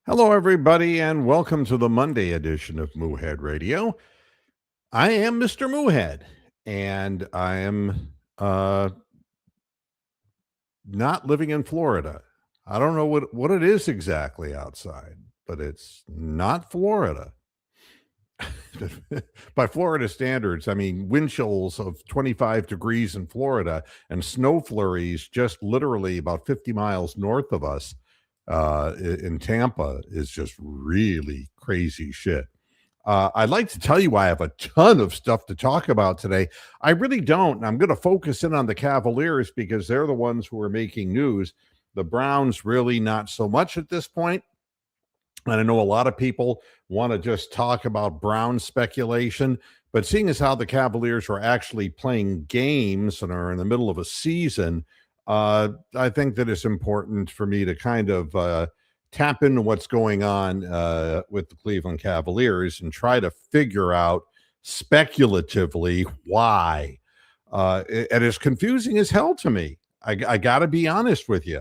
Hello, everybody, and welcome to the Monday edition of Moohead Radio. I am Mr. Moohead, and I am not living in Florida. I don't know what it is exactly outside, but it's not Florida. By Florida standards, I mean wind chills of 25 degrees in Florida and snow flurries just literally about 50 miles north of us in Tampa is just really crazy shit. I'd like to tell you I have a ton of stuff to talk about today. I really don't. I'm going to focus in on the Cavaliers because they're the ones who are making news. The Browns really not so much at this point. And I know a lot of people want to just talk about Brown speculation, but seeing as how the Cavaliers are actually playing games and are in the middle of a season, I think that it's important for me to kind of tap into what's going on with the Cleveland Cavaliers and try to figure out speculatively why. And it's confusing as hell to me. I got to be honest with you.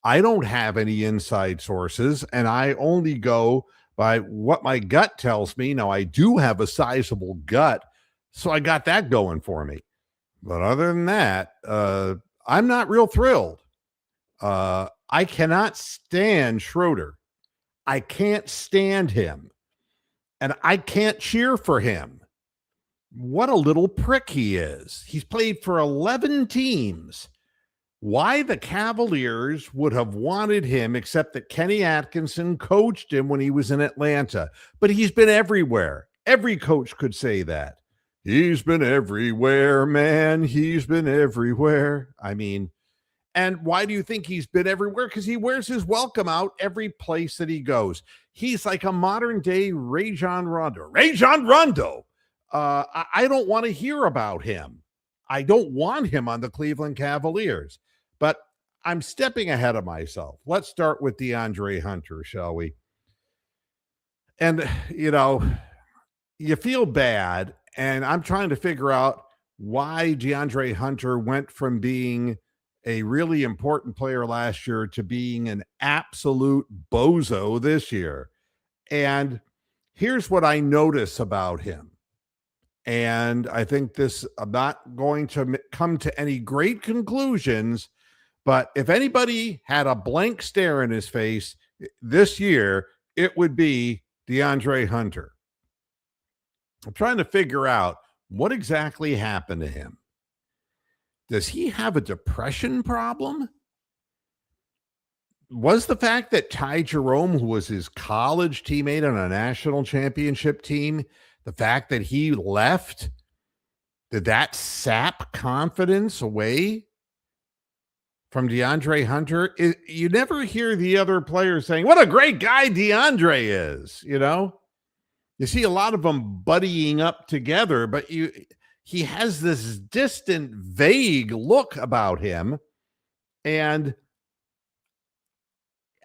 I don't have any inside sources, and I only go by what my gut tells me. Now, I do have a sizable gut, so I got that going for me. But other than that, I'm not real thrilled. I cannot stand Schroeder. I can't stand him, and I can't cheer for him. What a little prick he is. He's played for 11 teams. Why the Cavaliers would have wanted him, except that Kenny Atkinson coached him when he was in Atlanta. But he's been everywhere. Every coach could say that. He's been everywhere, man. He's been everywhere. I mean, and why do you think he's been everywhere? Because he wears his welcome out every place that he goes. He's like a modern day Rajon Rondo. Rajon Rondo. I don't want to hear about him. I don't want him on the Cleveland Cavaliers. But I'm stepping ahead of myself. Let's start with DeAndre Hunter, shall we? And, you feel bad. And I'm trying to figure out why DeAndre Hunter went from being a really important player last year to being an absolute bozo this year. And here's what I notice about him. And I think I'm not going to come to any great conclusions, but if anybody had a blank stare in his face this year, it would be DeAndre Hunter. I'm trying to figure out what exactly happened to him. Does he have a depression problem? Was the fact that Ty Jerome, who was his college teammate on a national championship team, the fact that he left, did that sap confidence away from DeAndre Hunter? You never hear the other players saying, what a great guy DeAndre is, You see a lot of them buddying up together, but he has this distant, vague look about him. And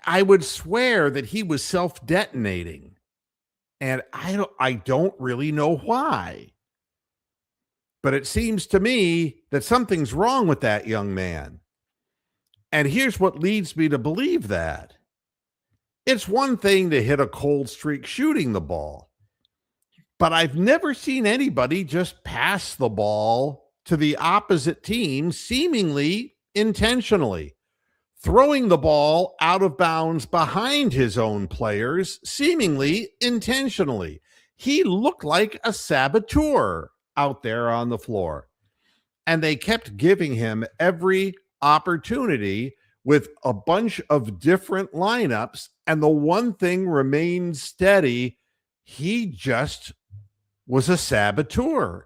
I would swear that he was self-detonating. And I don't really know why. But it seems to me that something's wrong with that young man. And here's what leads me to believe that. It's one thing to hit a cold streak shooting the ball, but I've never seen anybody just pass the ball to the opposite team seemingly intentionally, throwing the ball out of bounds behind his own players seemingly intentionally. He looked like a saboteur out there on the floor, and they kept giving him every opportunity with a bunch of different lineups, and the one thing remained steady: he just was a saboteur.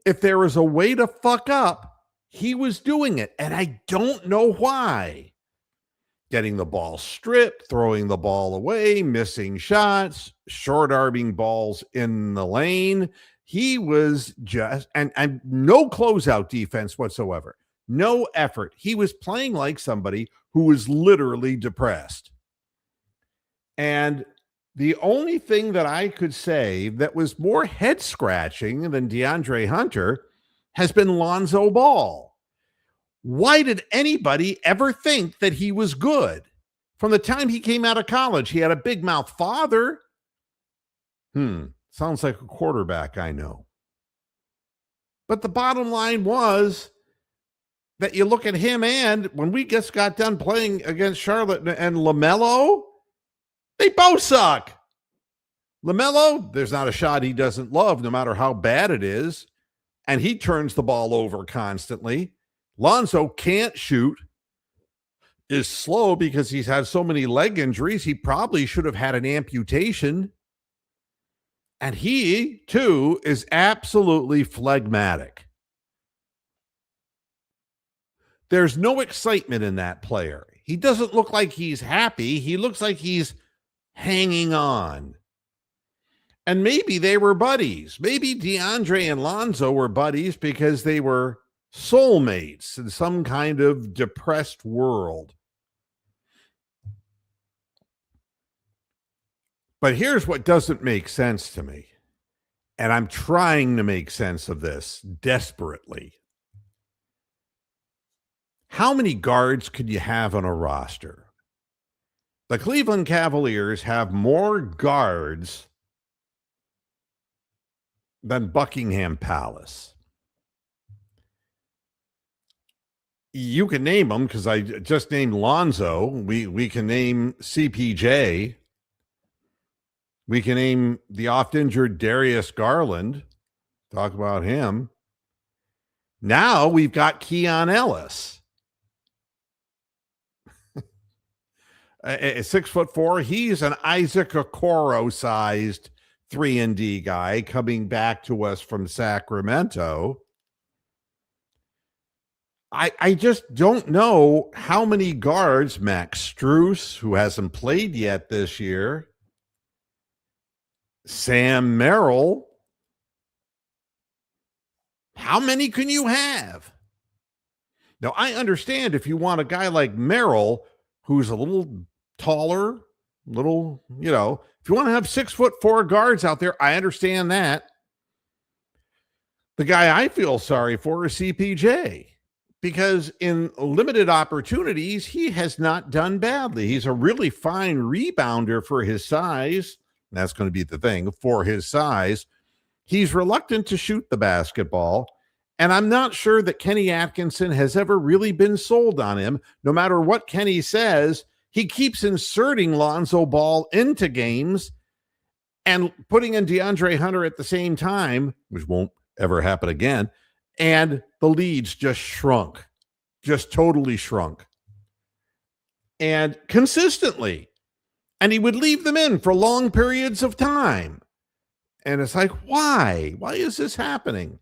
If there was a way to fuck up, he was doing it, and I don't know why. Getting the ball stripped, throwing the ball away, missing shots, short-arming balls in the lane. He was just, and no closeout defense whatsoever. No effort. He was playing like somebody who was literally depressed. And the only thing that I could say that was more head-scratching than DeAndre Hunter has been Lonzo Ball. Why did anybody ever think that he was good? From the time he came out of college, he had a big mouth father. Sounds like a quarterback I know. But the bottom line was that you look at him, and when we just got done playing against Charlotte and LaMelo, they both suck. LaMelo, there's not a shot he doesn't love, no matter how bad it is. And he turns the ball over constantly. Lonzo can't shoot, is slow because he's had so many leg injuries. He probably should have had an amputation. And he, too, is absolutely phlegmatic. There's no excitement in that player. He doesn't look like he's happy. He looks like he's hanging on. And maybe they were buddies. Maybe DeAndre and Lonzo were buddies because they were soulmates in some kind of depressed world. But here's what doesn't make sense to me. And I'm trying to make sense of this desperately. How many guards could you have on a roster? The Cleveland Cavaliers have more guards than Buckingham Palace. You can name them because I just named Lonzo. We can name CPJ. We can name the oft-injured Darius Garland. Talk about him. Now we've got Keon Ellis. 6'4". He's an Isaac Okoro-sized 3-and-D guy coming back to us from Sacramento. I just don't know how many guards. Max Strus, who hasn't played yet this year. Sam Merrill. How many can you have? Now, I understand if you want a guy like Merrill, who's a little taller, if you want to have 6'4" guards out there, I understand that. The guy I feel sorry for is CPJ, because in limited opportunities, he has not done badly. He's a really fine rebounder for his size. That's going to be the thing, for his size. He's reluctant to shoot the basketball, and I'm not sure that Kenny Atkinson has ever really been sold on him. No matter what Kenny says, he keeps inserting Lonzo Ball into games and putting in DeAndre Hunter at the same time, which won't ever happen again, and the leads just shrunk, just totally shrunk. And consistently. And he would leave them in for long periods of time. And it's like, why? Why is this happening?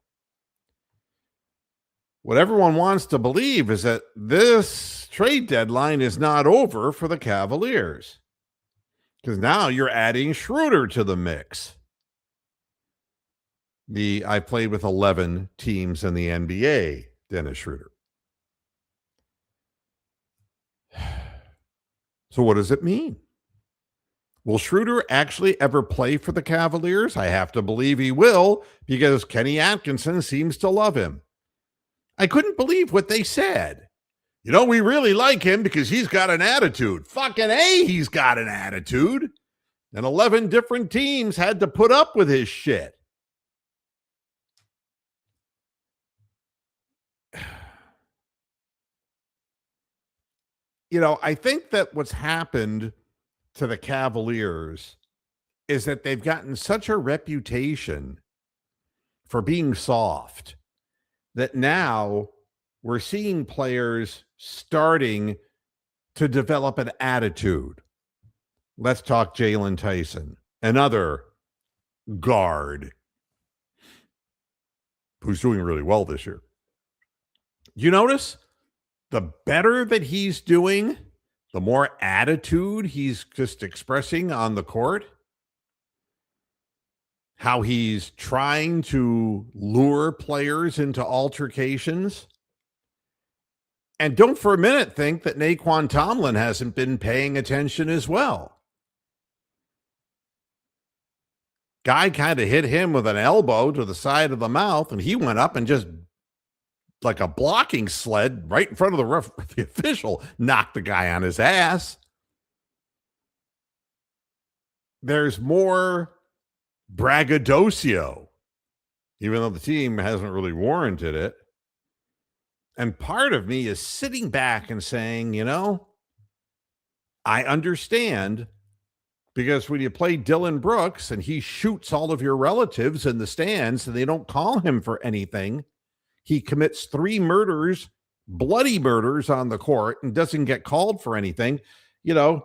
What everyone wants to believe is that this trade deadline is not over for the Cavaliers, because now you're adding Schroeder to the mix. I played with 11 teams in the NBA, Dennis Schroeder. So what does it mean? Will Schroeder actually ever play for the Cavaliers? I have to believe he will, because Kenny Atkinson seems to love him. I couldn't believe what they said. We really like him because he's got an attitude. Fucking A, he's got an attitude. And 11 different teams had to put up with his shit. I think that what's happened to the Cavaliers is that they've gotten such a reputation for being soft that now we're seeing players starting to develop an attitude. Let's talk Jalen Tyson, another guard who's doing really well this year. You notice the better that he's doing, the more attitude he's just expressing on the court. How he's trying to lure players into altercations. And don't for a minute think that Naquan Tomlin hasn't been paying attention as well. Guy kind of hit him with an elbow to the side of the mouth, and he went up and just, like a blocking sled right in front of the official, knocked the guy on his ass. there's more braggadocio, even though the team hasn't really warranted it. And part of me is sitting back and saying, I understand, because when you play Dylan Brooks and he shoots all of your relatives in the stands and they don't call him for anything, he commits 3 murders, bloody murders on the court and doesn't get called for anything. The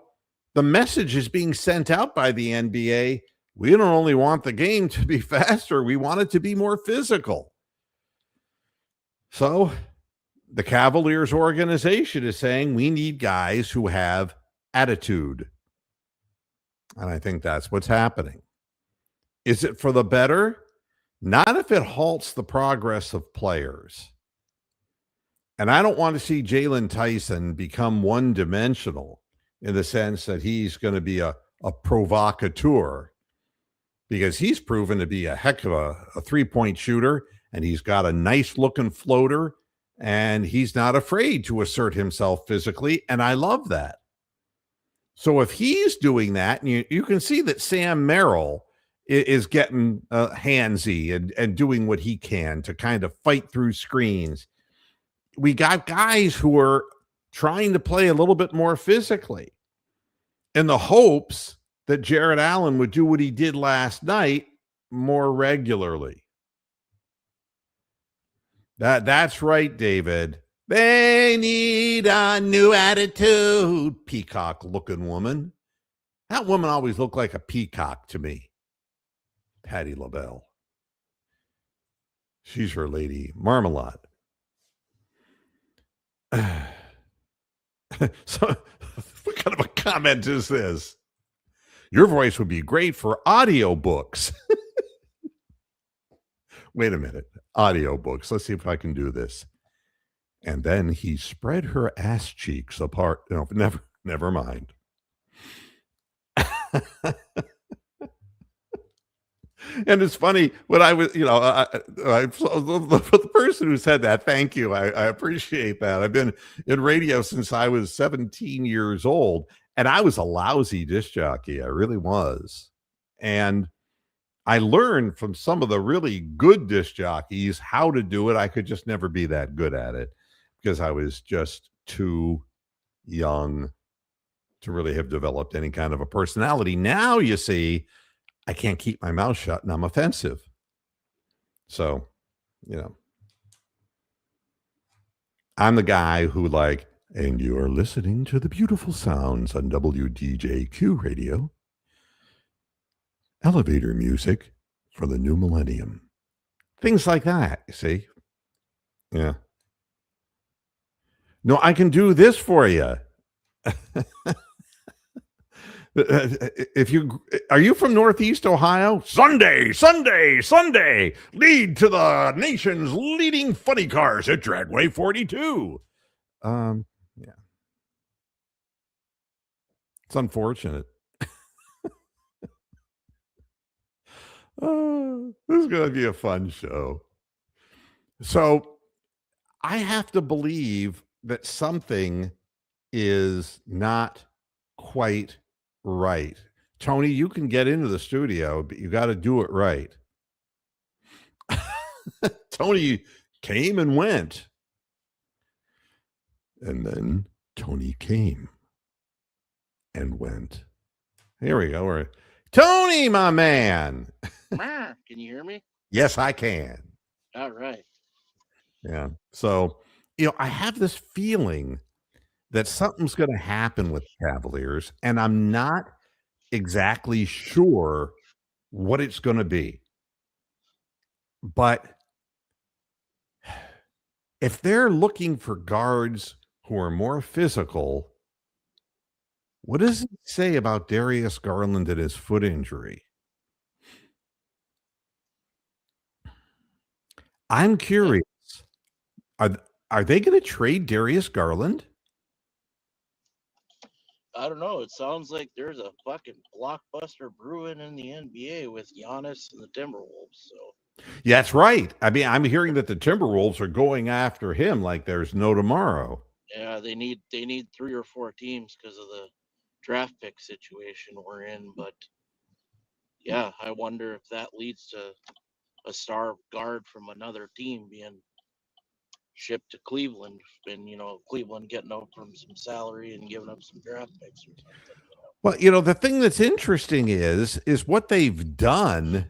message is being sent out by the NBA. We don't only want the game to be faster, we want it to be more physical. So the Cavaliers organization is saying we need guys who have attitude. And I think that's what's happening. Is it for the better? Not if it halts the progress of players. And I don't want to see Jalen Tyson become one-dimensional in the sense that he's going to be a provocateur, because he's proven to be a heck of a three-point shooter, and he's got a nice-looking floater, and he's not afraid to assert himself physically, and I love that. So if he's doing that, and you can see that Sam Merrill is getting handsy and doing what he can to kind of fight through screens. We got guys who are trying to play a little bit more physically in the hopes that Jared Allen would do what he did last night more regularly. That's right, David. They need a new attitude, peacock-looking woman. That woman always looked like a peacock to me. Patti LaBelle. She's her lady Marmalade. So, what kind of a comment is this? Your voice would be great for audiobooks. Wait a minute. Audiobooks. Let's see if I can do this. And then he spread her ass cheeks apart. No, never mind. And it's funny when I was, for the person who said that, thank you. I appreciate that. I've been in radio since I was 17 years old, and I was a lousy disc jockey. I really was. And I learned from some of the really good disc jockeys how to do it. I could just never be that good at it because I was just too young to really have developed any kind of a personality. Now, you see, I can't keep my mouth shut and I'm offensive. So, I'm the guy who and you are listening to the beautiful sounds on WDJQ radio. Elevator music for the new millennium. Things like that, you see? Yeah. No, I can do this for you. Are you from Northeast Ohio? Sunday, lead to the nation's leading funny cars at Dragway 42. Yeah. It's unfortunate. This is going to be a fun show. So I have to believe that something is not quite right. Tony, you can get into the studio, but you got to do it right. Tony came and went. And then Tony came and went. Here we go. Tony, my man. Can you hear me? Yes, I can. All right. Yeah. So, I have this feeling that something's going to happen with Cavaliers, and I'm not exactly sure what it's going to be. But if they're looking for guards who are more physical, what does it say about Darius Garland and his foot injury? I'm curious. Are they going to trade Darius Garland? I don't know. It sounds like there's a fucking blockbuster brewing in the NBA with Giannis and the Timberwolves. So yeah, that's right. I mean, I'm hearing that the Timberwolves are going after him like there's no tomorrow. Yeah, they need 3 or 4 teams because of the draft pick situation we're in. But yeah, I wonder if that leads to a star guard from another team being shipped to Cleveland, and Cleveland getting up from some salary and giving up some draft picks or something. Well, the thing that's interesting is what they've done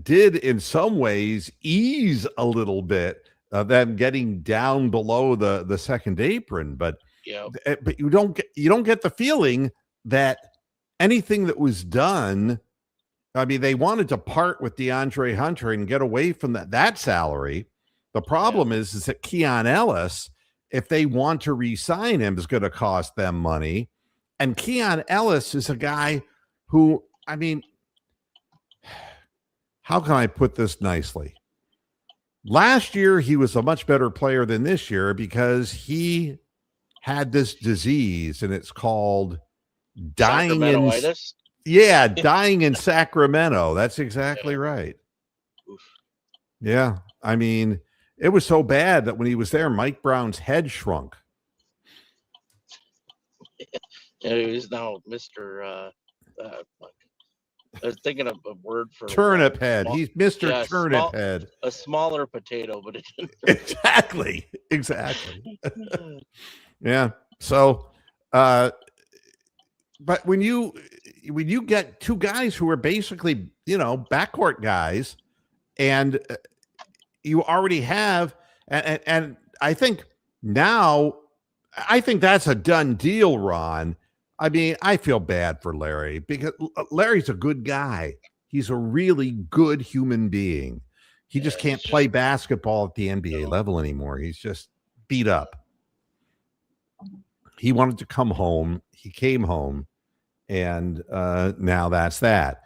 did in some ways ease a little bit of them getting down below the second apron, but Yeah, but you don't get the feeling that anything that was done. I mean, they wanted to part with DeAndre Hunter and get away from that salary. The problem is that Keon Ellis, if they want to re-sign him, is going to cost them money. And Keon Ellis is a guy who, I mean, how can I put this nicely? Last year, he was a much better player than this year because he had this disease, and it's called dying in Sacramento-itis. dying in Sacramento. That's exactly right. Oof. Yeah. I mean, it was so bad that when he was there, Mike Brown's head shrunk. Yeah, he's now Mr. I was thinking of a word for Turnip head. He's Mr. Turnip head. A smaller potato, but it didn't. Exactly. Yeah. So, but when you get two guys who are basically, backcourt guys, and you already have, and I think that's a done deal, Ron. I mean, I feel bad for Larry because Larry's a good guy. He's a really good human being. He just can't play basketball at the NBA level anymore. He's just beat up. He wanted to come home. He came home, and now that's that.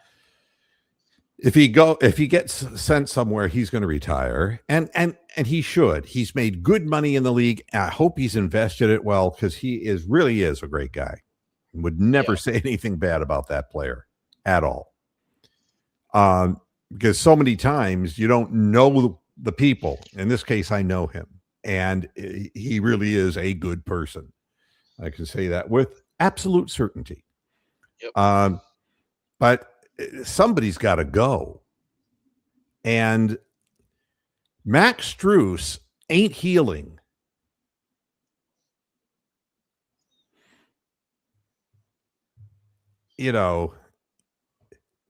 If he gets sent somewhere, he's going to retire, and he should. He's made good money in the league. I hope he's invested it well because he really is a great guy. Would never say anything bad about that player at all. Because so many times you don't know the people. In this case, I know him, and he really is a good person. I can say that with absolute certainty. Yep. But somebody's got to go. And Max Strus ain't healing.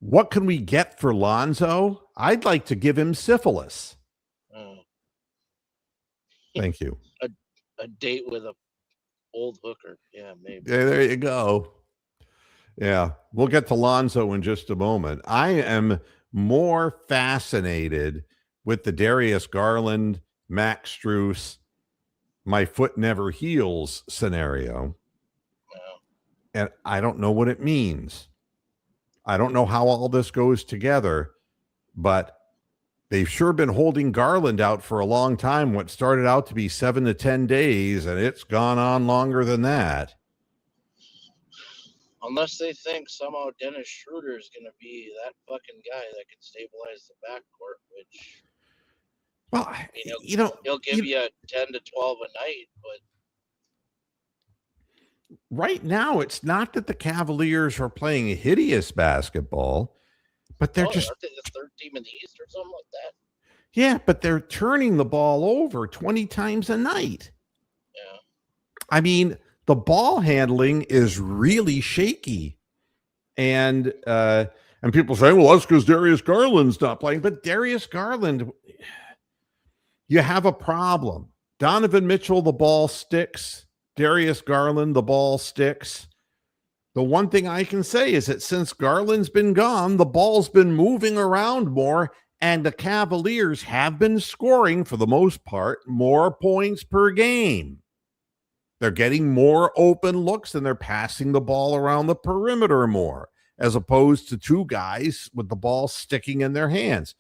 What can we get for Lonzo? I'd like to give him syphilis. Thank you. A date with a old hooker. Yeah, maybe. Yeah, there you go. Yeah, we'll get to Lonzo in just a moment. I am more fascinated with the Darius Garland, Max Strus, my foot never heals scenario. And I don't know what it means. I don't know how all this goes together, but they've sure been holding Garland out for a long time. What started out to be 7 to 10 days, and it's gone on longer than that. Unless they think somehow Dennis Schroeder is going to be that fucking guy that can stabilize the backcourt, which, he'll give you 10 to 12 a night, but right now, it's not that the Cavaliers are playing hideous basketball, but they're just the third team in the East or something like that. Yeah, but they're turning the ball over 20 times a night. Yeah. I mean, the ball handling is really shaky. And people say, well, that's because Darius Garland's not playing. But Darius Garland, you have a problem. Donovan Mitchell, the ball sticks. Darius Garland, the ball sticks. The one thing I can say is that since Garland's been gone, the ball's been moving around more, and the Cavaliers have been scoring, for the most part, more points per game. They're getting more open looks, and they're passing the ball around the perimeter more, as opposed to two guys with the ball sticking in their hands.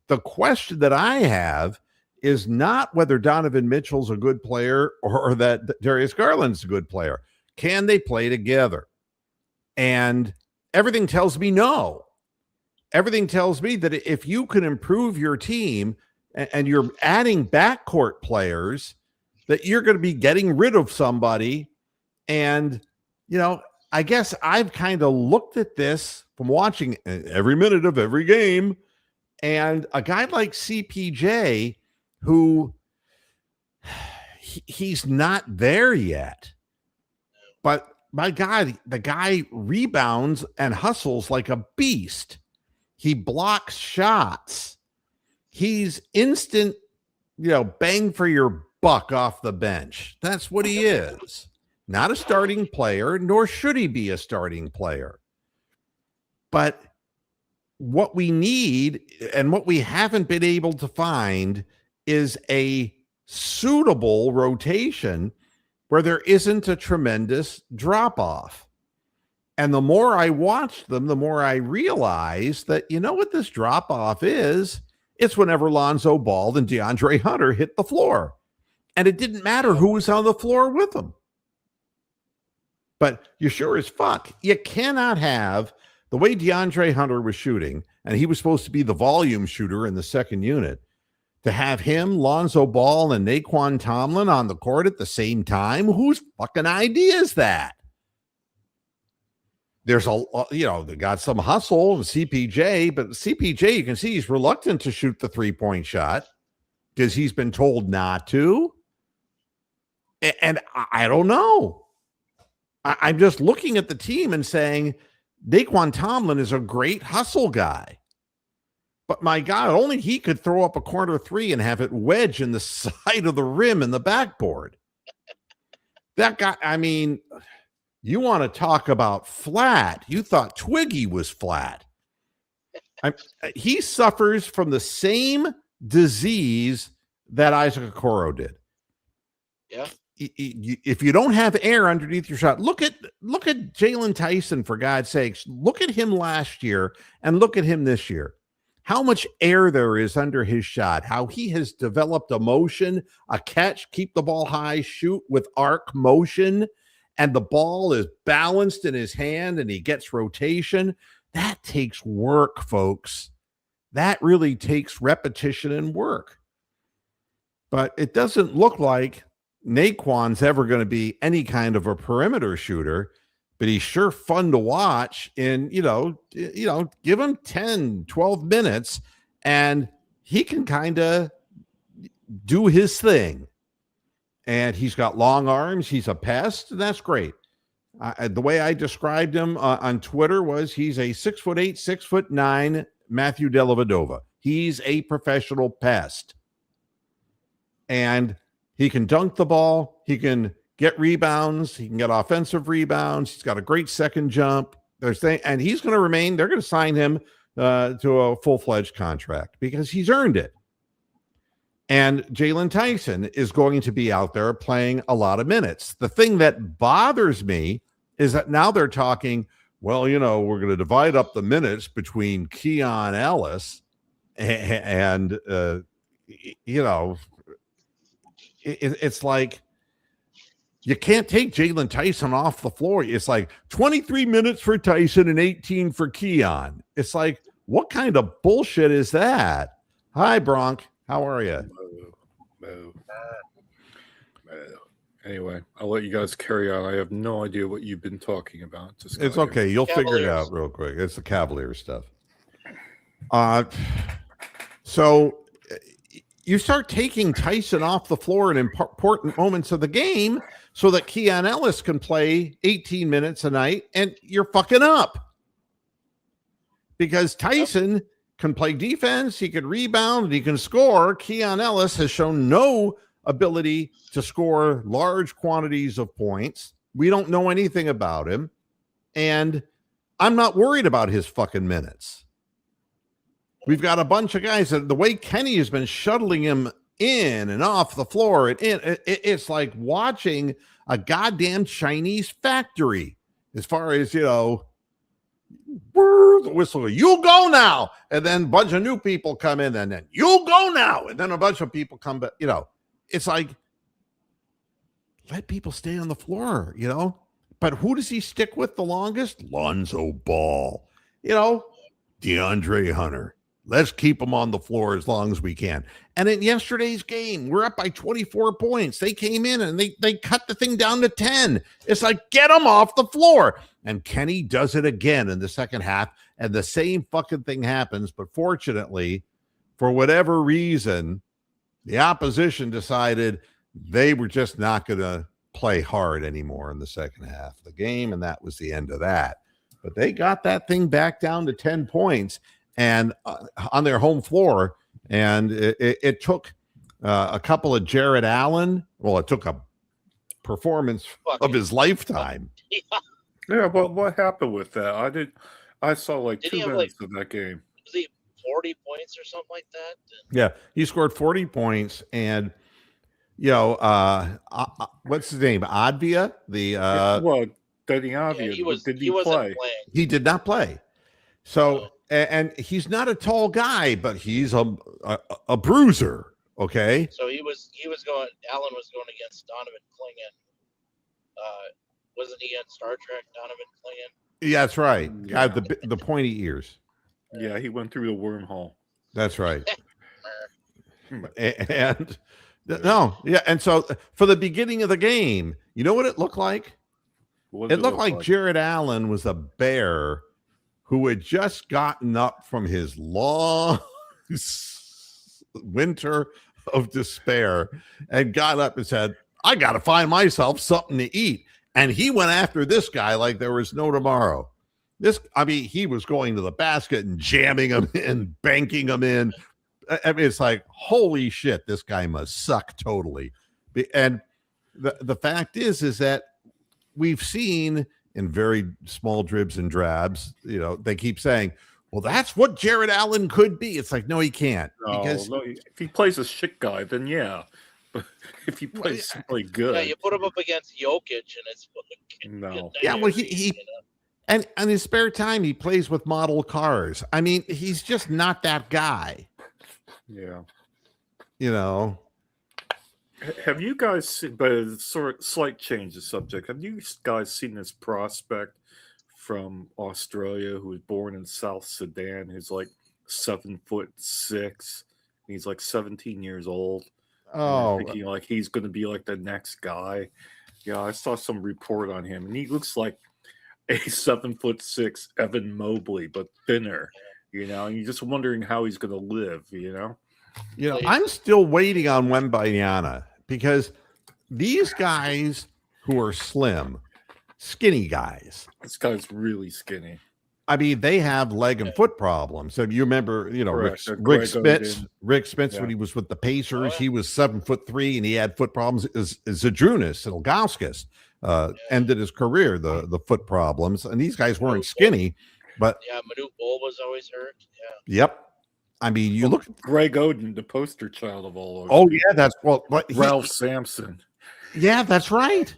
The question that I have is not whether Donovan Mitchell's a good player or that Darius Garland's a good player. Can they play together? And everything tells me no. Everything tells me that if you can improve your team and you're adding backcourt players, that you're going to be getting rid of somebody. And, I guess I've kind of looked at this from watching every minute of every game. And a guy like CPJ, who he's not there yet. But my God, the guy rebounds and hustles like a beast. He blocks shots. He's instant, bang for your buck off the bench. That's what he is. Not a starting player, nor should he be a starting player. But what we need and what we haven't been able to find is a suitable rotation where there isn't a tremendous drop off. And the more I watch them, the more I realize that, what this drop off is? It's whenever Lonzo Ball and DeAndre Hunter hit the floor. And it didn't matter who was on the floor with them. But you sure as fuck, you cannot have the way DeAndre Hunter was shooting, and he was supposed to be the volume shooter in the second unit, to have him, Lonzo Ball, and Naquan Tomlin on the court at the same time. Whose fucking idea is that? There's they got some hustle and CPJ, but CPJ, you can see he's reluctant to shoot the 3-point shot because he's been told not to. And I don't know. I'm just looking at the team and saying, Naquan Tomlin is a great hustle guy. But my God, only he could throw up a corner three and have it wedge in the side of the rim in the backboard. That guy, you want to talk about flat. You thought Twiggy was flat. He suffers from the same disease that Isaac Okoro did. Yeah. If you don't have air underneath your shot, look at Jalen Tyson, for God's sakes. Look at him last year and look at him this year. How much air there is under his shot, how he has developed a motion, a catch, keep the ball high, shoot with arc motion, and the ball is balanced in his hand and he gets rotation. That takes work, folks. That really takes repetition and work. But it doesn't look like Naquan's ever going to be any kind of a perimeter shooter, but he's sure fun to watch. And, give him 10, 12 minutes and he can kind of do his thing. And he's got long arms. He's a pest. And that's great. The way I described him on Twitter was he's a 6'8", 6'9" Matthew Dellavedova. He's a professional pest. And he can dunk the ball. He can get rebounds. He can get offensive rebounds. He's got a great second jump. And he's going to remain. They're going to sign him to a full-fledged contract because he's earned it. And Jalen Tyson is going to be out there playing a lot of minutes. The thing that bothers me is that now they're talking, well, we're going to divide up the minutes between Keon Ellis and it's like you can't take Jalen Tyson off the floor. It's like 23 minutes for Tyson and 18 for Keon. It's like, what kind of bullshit is that? Hi, Bronk. How are you? Anyway, I'll let you guys carry on. I have no idea what you've been talking about. It's okay. You'll figure it out real quick. It's the Cavaliers stuff. So you start taking Tyson off the floor in important moments of the game so that Keon Ellis can play 18 minutes a night, and you're fucking up. Because Tyson can play defense, he can rebound, and he can score. Keon Ellis has shown no ability to score large quantities of points. We don't know anything about him. And I'm not worried about his fucking minutes. We've got a bunch of guys that the way Kenny has been shuttling him in and off the floor, it's like watching a goddamn Chinese factory as far as, the whistle, you go now. And then a bunch of new people come in and then you go now. And then a bunch of people come back, it's like, let people stay on the floor, But who does he stick with the longest? Lonzo Ball, DeAndre Hunter. Let's keep them on the floor as long as we can. And in yesterday's game, we're up by 24 points. They came in and they cut the thing down to 10. It's like, get them off the floor. And Kenny does it again in the second half, and the same fucking thing happens. But fortunately, for whatever reason, the opposition decided they were just not going to play hard anymore in the second half of the game, and that was the end of that. But they got that thing back down to 10 points and on their home floor, and it took a couple of Jared Allen. Well, it took a performance of his lifetime. Yeah, but what happened with that? I saw like Did 2 he have, minutes of that game. Was he 40 points or something like that? Yeah, he scored 40 points, and what's his name? Advia, Well, Deniavia, did he wasn't play? playing. He did not play. So, and he's not a tall guy, but he's a bruiser. Okay. So he was going. Allen was going against Donovan Clingan. Wasn't he in Star Trek? Donovan Clingan. Yeah, that's right. Yeah. The pointy ears. Yeah, he went through the wormhole. That's right. And no, yeah. And so for the beginning of the game, you know what it looked like? It looked like Jared Allen was a bear who had just gotten up from his long winter of despair and got up and said, I got to find myself something to eat. And he went after this guy like there was no tomorrow. He was going to the basket and jamming him in, banking him in. I mean, it's like, holy shit, this guy must suck totally. And the fact is that we've seen in very small dribs and drabs, they keep saying, well, that's what Jared Allen could be. It's like, no, he can't. Because if he plays a shit guy, then yeah. But if he plays somebody good. Yeah, you put him up against Jokic and it's no. Yeah, well, he and in his spare time, he plays with model cars. I mean, he's just not that guy. Yeah. Have you guys seen, but it's slight change of subject, have you guys seen this prospect from Australia who was born in South Sudan, who's like 7'6"? He's like 17 years old. Oh, thinking like he's going to be like the next guy. Yeah, I saw some report on him, and he looks like a 7'6" Evan Mobley, but thinner. And you're just wondering how he's going to live. I'm still waiting on Wembanyama because these guys who are skinny guys. This guy's really skinny. I mean, they have leg and foot problems. So you remember, Rick Spitz, when he was with the Pacers, he was 7'3" and he had foot problems. Zadrunas and Ilgauskas ended his career, the foot problems. And these guys weren't skinny, but Manute Bol was always hurt. Yeah. Yep. I mean, you look at Greg Oden, the poster child of all those. Oh yeah, Ralph Sampson. Yeah, that's right.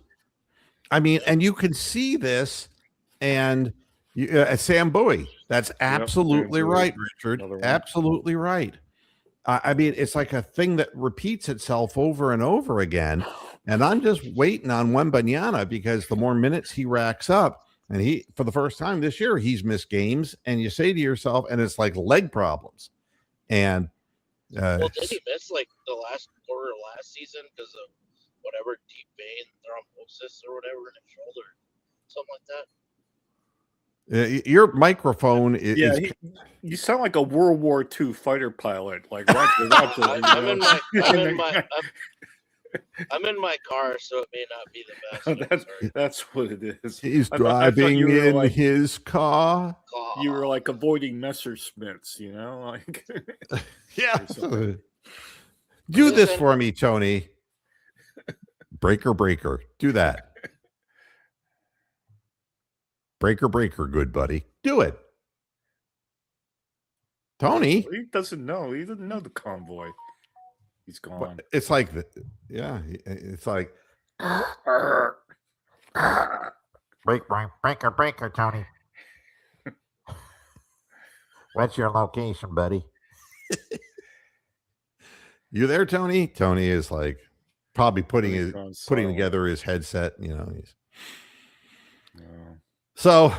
I mean, and you can see this, and Sam Bowie. That's absolutely right, Richard. Absolutely right. I mean, it's like a thing that repeats itself over and over again. And I'm just waiting on Wembanyama because the more minutes he racks up, and he, for the first time this year, he's missed games. And you say to yourself, and it's like leg problems. And well, did he miss like the last quarter of last season because of whatever deep vein thrombosis or whatever in his shoulder, something like that? Your microphone is. You sound like a World War II fighter pilot, like Roger. I'm in my car, so it may not be the best. That's what it is. He's driving in his car. You were like avoiding Messerschmitts, like. Yeah. Do this for me, Tony. Breaker. Do that. Breaker, good buddy. Do it. Tony. He doesn't know. He doesn't know the convoy. He's gone. It's like it's like breaker, Tony. What's your location, buddy? You there, Tony? Tony is like probably putting together his headset. He's. So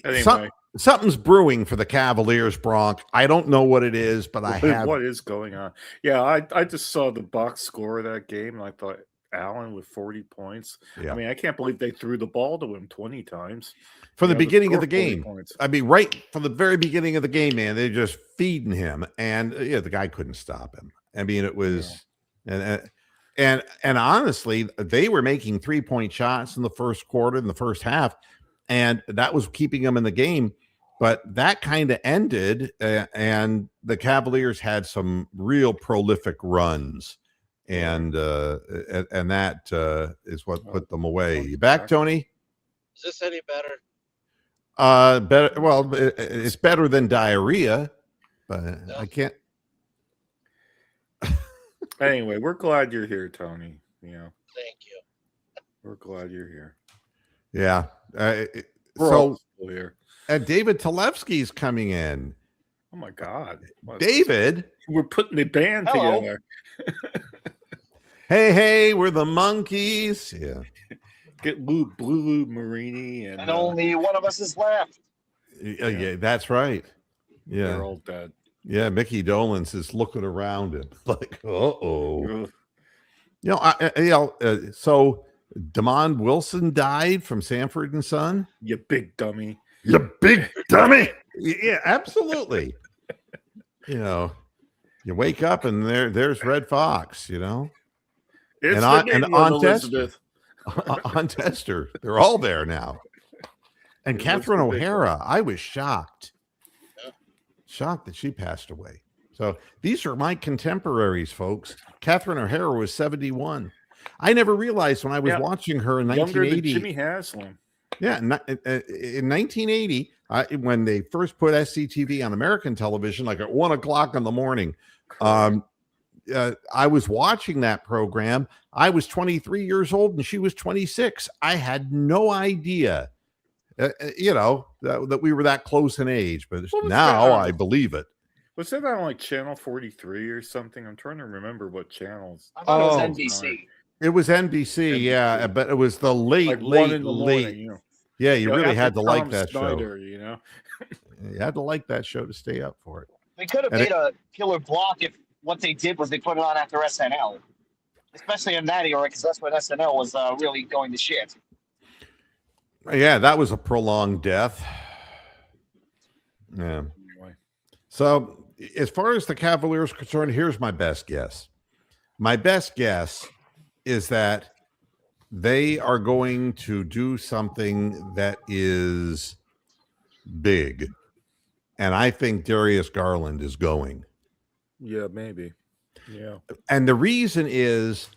anyway, something's brewing for the Cavaliers, Bronk. I don't know what it is, but I have. What is going on? Yeah, I just saw the box score of that game, and I thought Allen with 40 points. Yeah. I mean, I can't believe they threw the ball to him 20 times. From the to beginning of score the 40 game. points. I mean, right from the very beginning of the game, man, they're just feeding him, and yeah, the guy couldn't stop him. I mean, it was, and honestly, they were making 3-point shots in the first quarter, in the first half, and that was keeping them in the game. But that kind of ended, and the Cavaliers had some real prolific runs, and that is what put them away. You back, Tony? Is this any better? Better. Well, it's better than diarrhea, but No. I can't. Anyway, we're glad you're here, Tony. Thank you. We're glad you're here. Yeah. We're So all still here. David Talevsky's coming in. Oh my God, David, we're putting the band Hello. together. hey, we're the monkeys. Yeah. Get Blue Marini and only one of us is left. Yeah, that's right. Yeah. they're all dead. Yeah, Mickey Dolenz is looking around him like, uh-oh. Ugh. So Damon Wilson died from Sanford and Son. You big dummy. You big dummy. Yeah, absolutely. You wake up and there's Red Fox, It's and the on England, Tester. Elizabeth. On Tester. They're all there now. And It Catherine looks O'Hara, I was shocked. Shocked that she passed away. So these are my contemporaries, folks. Catherine O'Hara was 71. I never realized when I was watching her in Younger than 1980. Jimmy Haslam. Yeah, in 1980, when they first put SCTV on American television, like at 1 o'clock in the morning, I was watching that program. I was 23 years old and she was 26. I had no idea, that we were that close in age, but now I believe it. Was that on like Channel 43 or something? I'm trying to remember what channels. I thought it was NBC. It was NBC, yeah, but it was the late. Morning, Yeah, you really had to like Tom that Snyder, show. You had to like that show to stay up for it. They could have made a killer block if what they did was they put it on after SNL, especially in that era, because that's when SNL was really going to shit. Yeah, that was a prolonged death. Yeah. Anyway. So, as far as the Cavaliers are concerned, here's my best guess. My best guess is that they are going to do something that is big. And I think Darius Garland is going. Yeah, maybe. Yeah. And the reason is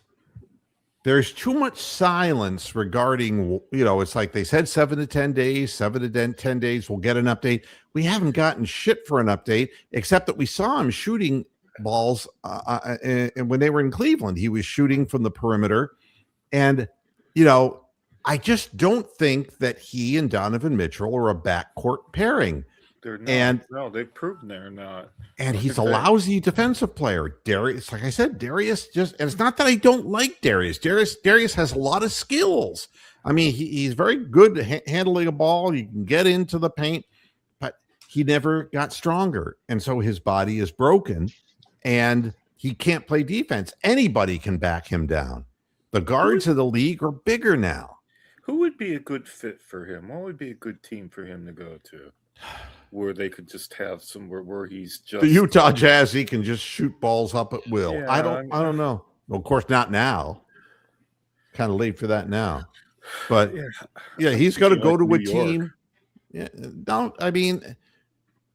there's too much silence regarding, it's like they said 7 to 10 days, 7 to 10 days, we'll get an update. We haven't gotten shit for an update, except that we saw him shooting balls and when they were in Cleveland. He was shooting from the perimeter. And, I just don't think that he and Donovan Mitchell are a backcourt pairing. They're not. No, they've proven they're not. And he's a lousy defensive player. Darius, like I said, Darius and it's not that I don't like Darius. Darius has a lot of skills. I mean, he's very good handling a ball. You can get into the paint, but he never got stronger. And so his body is broken and he can't play defense. Anybody can back him down. The guards of the league are bigger now. Who would be a good fit for him? What would be a good team for him to go to? Where they could just have somewhere where he's just the Utah Jazz. He can just shoot balls up at will. Yeah, I don't know. Well, of course, not now. Kind of late for that now. But yeah, he's got to go to a team. Yeah,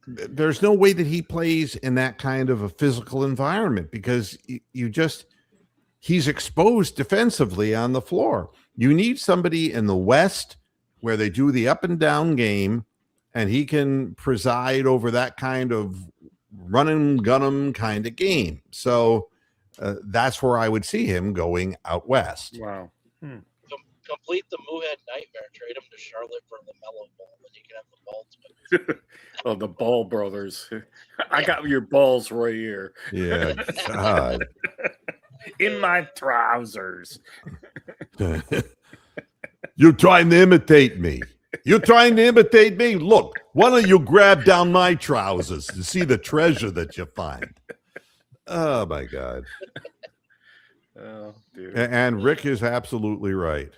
there's no way that he plays in that kind of a physical environment because he's exposed defensively on the floor. You need somebody in the West where they do the up and down game. And he can preside over that kind of run and gun 'em kind of game. So that's where I would see him going out west. Wow. Complete the Moohead nightmare. Trade him to Charlotte for the Mellow Ball, and you can have the Ball Twins. Oh, the Ball brothers. I got your balls right here. Yeah. God. In my trousers. You're trying to imitate me. You trying to imitate me? Look, why don't you grab down my trousers to see the treasure that you find? Oh my God. Oh, dude. And Rick is absolutely right.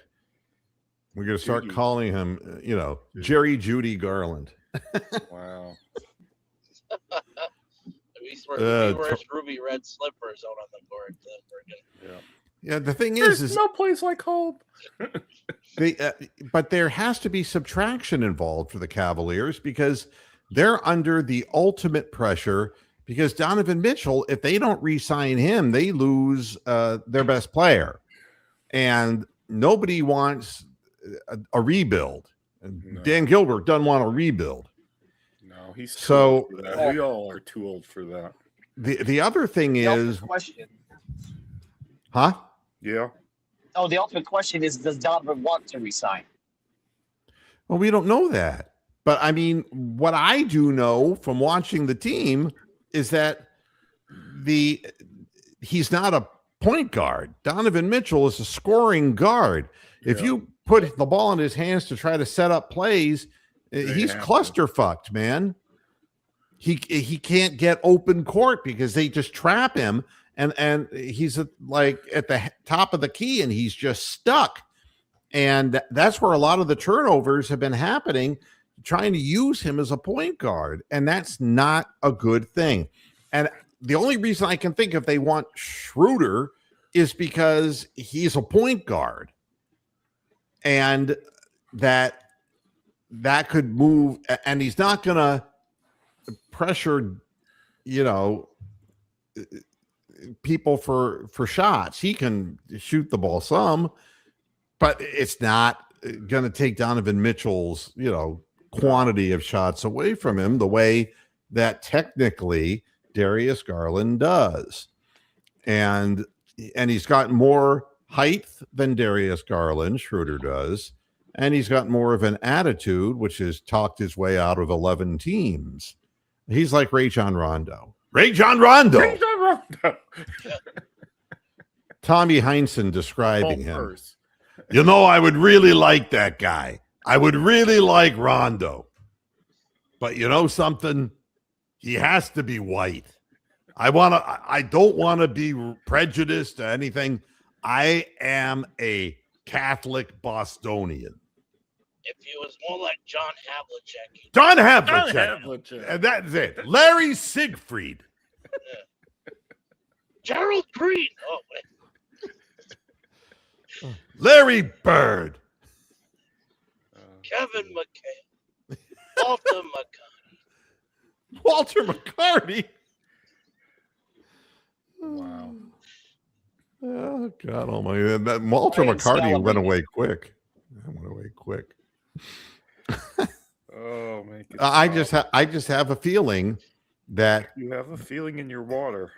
We're going to start Judy. calling him, Jerry Judy Garland. Wow. We Uh, wear ruby red slippers out on the court. Yeah, the thing There's is no place like home. but there has to be subtraction involved for the Cavaliers because they're under the ultimate pressure because Donovan Mitchell, if they don't re-sign him, they lose their best player. And nobody wants a rebuild. No. Dan Gilbert doesn't want a rebuild. No, he's too So- old for that. We all are too old for that. The other thing The is, ultimate question. huh? Yeah. Oh, the ultimate question is: does Donovan want to resign? Well, we don't know that. But I mean, what I do know from watching the team is that he's not a point guard. Donovan Mitchell is a scoring guard. If Yeah. you put the ball in his hands to try to set up plays, he's have to. cluster fucked, man. He can't get open court because they just trap him, and he's like at the top of the key and he's just stuck. And that's where a lot of the turnovers have been happening, trying to use him as a point guard. And that's not a good thing. And the only reason I can think if they want Schroeder is because he's a point guard. And that could move, and he's not going to pressure, people for shots. He can shoot the ball some, but it's not going to take Donovan Mitchell's, quantity of shots away from him the way that technically Darius Garland does. And he's got more height than Darius Garland, Schroeder does. And he's got more of an attitude, which has talked his way out of 11 teams. He's like Rajon Rondo. Rajon Rondo. Rajon Rondo. Tommy Heinsohn describing him. First. I would really like that guy. I would really like Rondo. But you know something? He has to be white. I don't want to be prejudiced or anything. I am a Catholic Bostonian. If he was more like John Havlicek, John John Havlicek. Havlicek. And that's it. Larry Siegfried. Gerald Green. Oh, wait. Larry Bird. Kevin McHale. Walter McCartney. Walter McCartney. Wow. Oh, God almighty. That Walter Ryan McCartney went Scalabrine. away quick. That went away quick. Oh, man. I just have a feeling that You have a feeling in your water.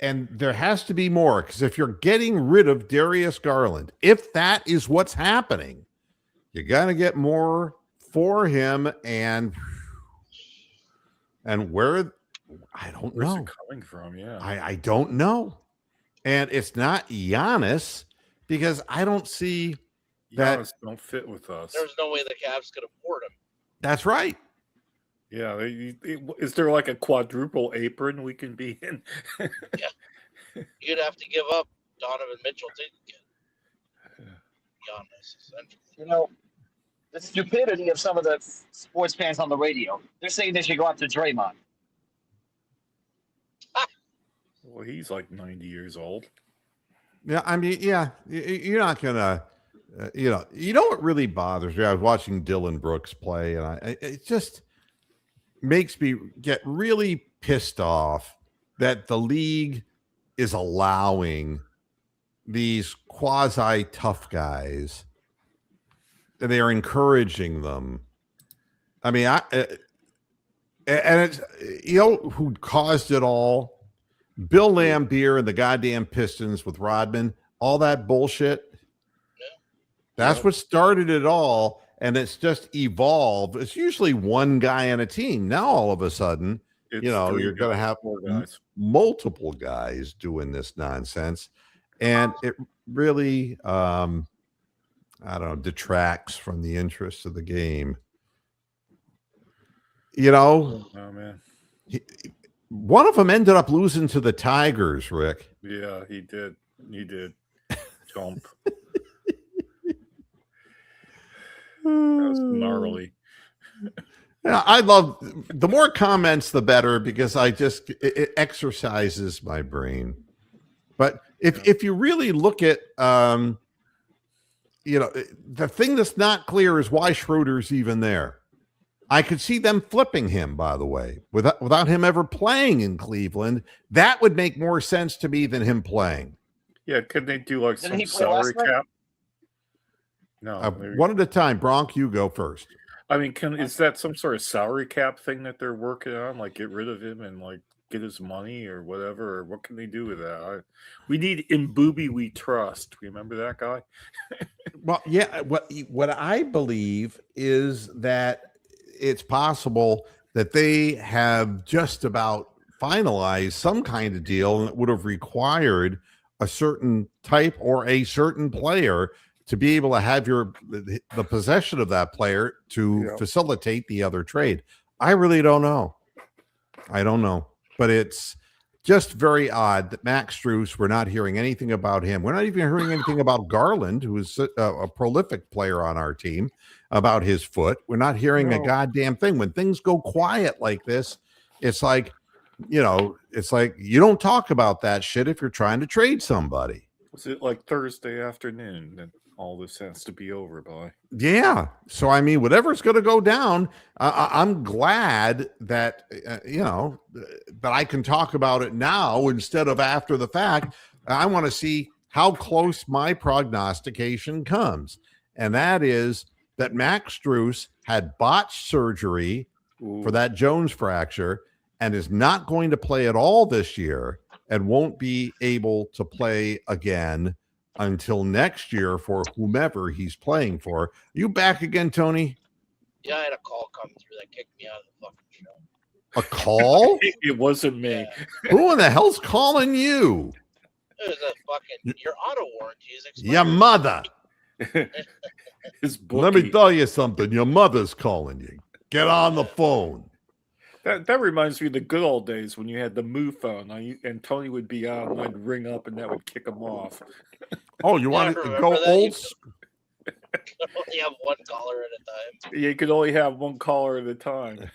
and there has to be more, because if you're getting rid of Darius Garland, if that is what's happening, you got to get more for him. And where, I don't Where's know. it coming from? Yeah. I don't know. And it's not Giannis, because I don't see that. Giannis don't fit with us. There's no way the Cavs could afford him. That's right. Yeah. Is there like a quadruple apron we can be in? You'd have to give up Donovan Mitchell to get Giannis, essentially. The stupidity of some of the sports fans on the radio. They're saying they should go after Draymond. Well, he's like 90 years old. Yeah, I mean, yeah, you're not gonna, you know what really bothers me? I was watching Dylan Brooks play, and it just makes me get really pissed off that the league is allowing these quasi tough guys. They are encouraging them. I mean, and it's who caused it all. Bill Laimbeer and the goddamn Pistons with Rodman, all that bullshit. That's what started it all, and it's just evolved. It's usually one guy on a team. Now all of a sudden, It's you're going to have four guys. multiple guys doing this nonsense, and it really, I don't know, detracts from the interest of the game. You know, Oh man, one of them ended up losing to the Tigers, Rick. yeah, he did. He did. Jump. That's gnarly. Yeah, I love the more comments, the better, because it exercises my brain. But if you really look at, the thing that's not clear is why Schroeder's even there. I could see them flipping him, by the way, without him ever playing in Cleveland. That would make more sense to me than him playing. Yeah, could they do like Didn't some he play last salary night? cap? No, One at a time. Bronk, you go first. I mean, is that some sort of salary cap thing that they're working on? Like, get rid of him and like get his money or whatever? Or what can they do with that? We need Mbooby we trust. Remember that guy? Well, yeah. What I believe is that it's possible that they have just about finalized some kind of deal that would have required a certain type or a certain player to be able to have the possession of that player to facilitate the other trade. I really don't know. I don't know, but it's just very odd that Max Strus, we're not hearing anything about him. We're not even hearing anything about Garland, who is a prolific player on our team, about his foot. We're not hearing a goddamn thing. When things go quiet like this, it's like, you don't talk about that shit if you're trying to trade somebody. Was it like Thursday afternoon that all this has to be over by? Yeah. So, I mean, whatever's going to go down, I'm glad that, that I can talk about it now instead of after the fact. I want to see how close my prognostication comes. And that is that Max Strus had botched surgery for that Jones fracture and is not going to play at all this year and won't be able to play again until next year for whomever he's playing for. Are you back again, Tony? Yeah, I had a call come through that kicked me out of the fucking show. A call? It wasn't me. Yeah. Who in the hell's calling you? It was a fucking your auto warranty is expired. Your mother. His Let me bookie. tell you something. Your mother's calling you. Get on the phone. That reminds me of the good old days when you had the Moo phone and Tony would be on and I'd ring up and that would kick him off. Oh, you want to go remember that? old? You could only have one caller at a time. You could only have one caller at a time.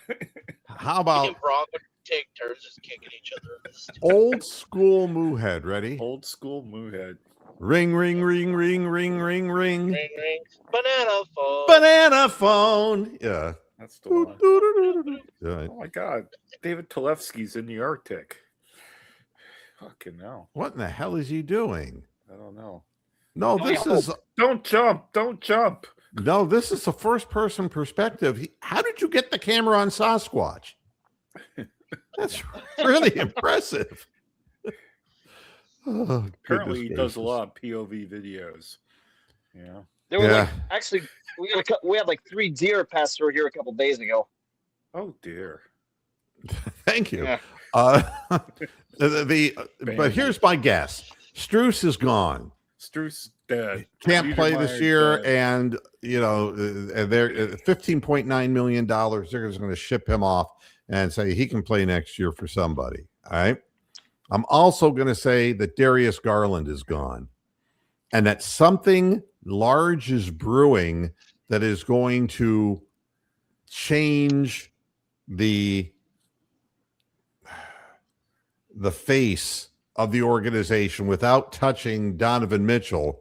How Me about and Brock would take turns just kicking each other in the stupid. old school Moohead? Ready? Old school Moohead. Ring, ring, ring, ring, ring, ring, ring. Ring, ring. Banana phone. Banana phone. Yeah. That's the one. Right. Oh my God. David Talevsky's in the Arctic. Fucking hell. What in the hell is he doing? I don't know. No, this is Don't jump. Don't jump. no, this is a first person perspective. How did you get the camera on Sasquatch? That's really impressive. Oh, Apparently he goodness does a gracious. lot of POV videos. Yeah. There were Yeah. actually we had like 3 deer pass through here a couple days ago. Oh dear. Thank you. Yeah. But here's my guess. Strus is gone. Struce dead. Can't play this year, dead. and they're $15.9 million. They're just going to ship him off and say he can play next year for somebody. All right. I'm also going to say that Darius Garland is gone, and that something large is brewing that is going to change the face of the organization without touching Donovan Mitchell,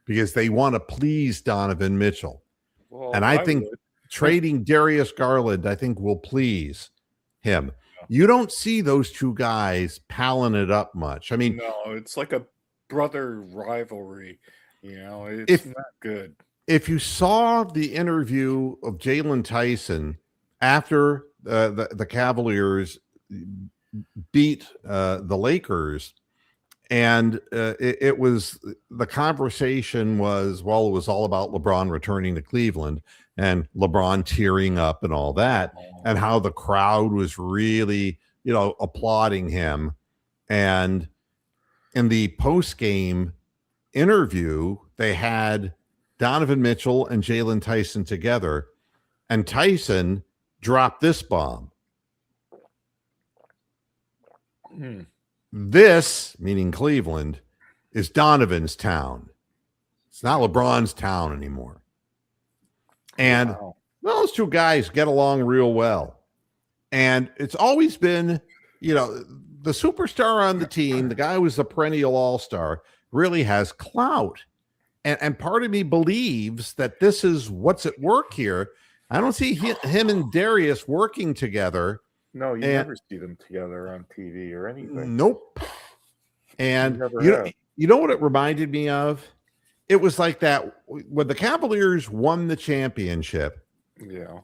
because they want to please Donovan Mitchell. Well, And I think would. trading Darius Garland, I think, will please him. You don't see those two guys palling it up much. I mean, No, it's like a brother rivalry. It's not good. if you saw the interview of Jalen Tyson after the Cavaliers beat the Lakers, and it was the conversation was, well, it was all about LeBron returning to Cleveland and LeBron tearing up and all that, and how the crowd was really, applauding him. And in the post-game interview, they had Donovan Mitchell and Jalen Tyson together, and Tyson dropped this bomb. This, meaning Cleveland, is Donovan's town. It's not LeBron's town anymore. And those two guys get along real well. And it's always been, the superstar on the team, the guy who was a perennial all-star, really has clout. And part of me believes that this is what's at work here. I don't see him and Darius working together. No, you never see them together on TV or anything. Nope. And you know what it reminded me of? It was like that when the Cavaliers won the championship. Yeah.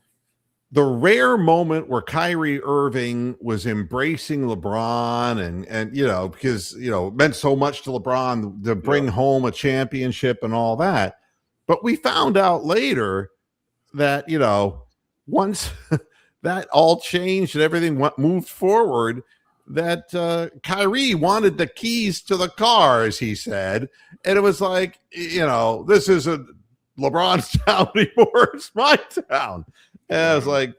The rare moment where Kyrie Irving was embracing LeBron and because it meant so much to LeBron to bring home a championship and all that. But we found out later that, once that all changed and everything moved forward, that Kyrie wanted the keys to the car, as he said. And it was like, this isn't LeBron's town anymore. It's my town. And I was like,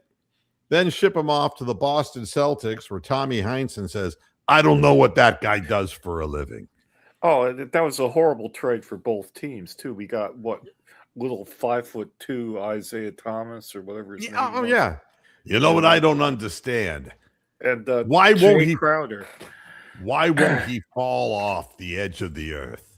then ship him off to the Boston Celtics, where Tommy Heinsohn says, I don't know what that guy does for a living. Oh, that was a horrible trade for both teams, too. We got, little 5'2" Isaiah Thomas or whatever his name was. Oh, yeah. You know what I don't understand? And why won't he Crowder? Why won't he fall off the edge of the earth?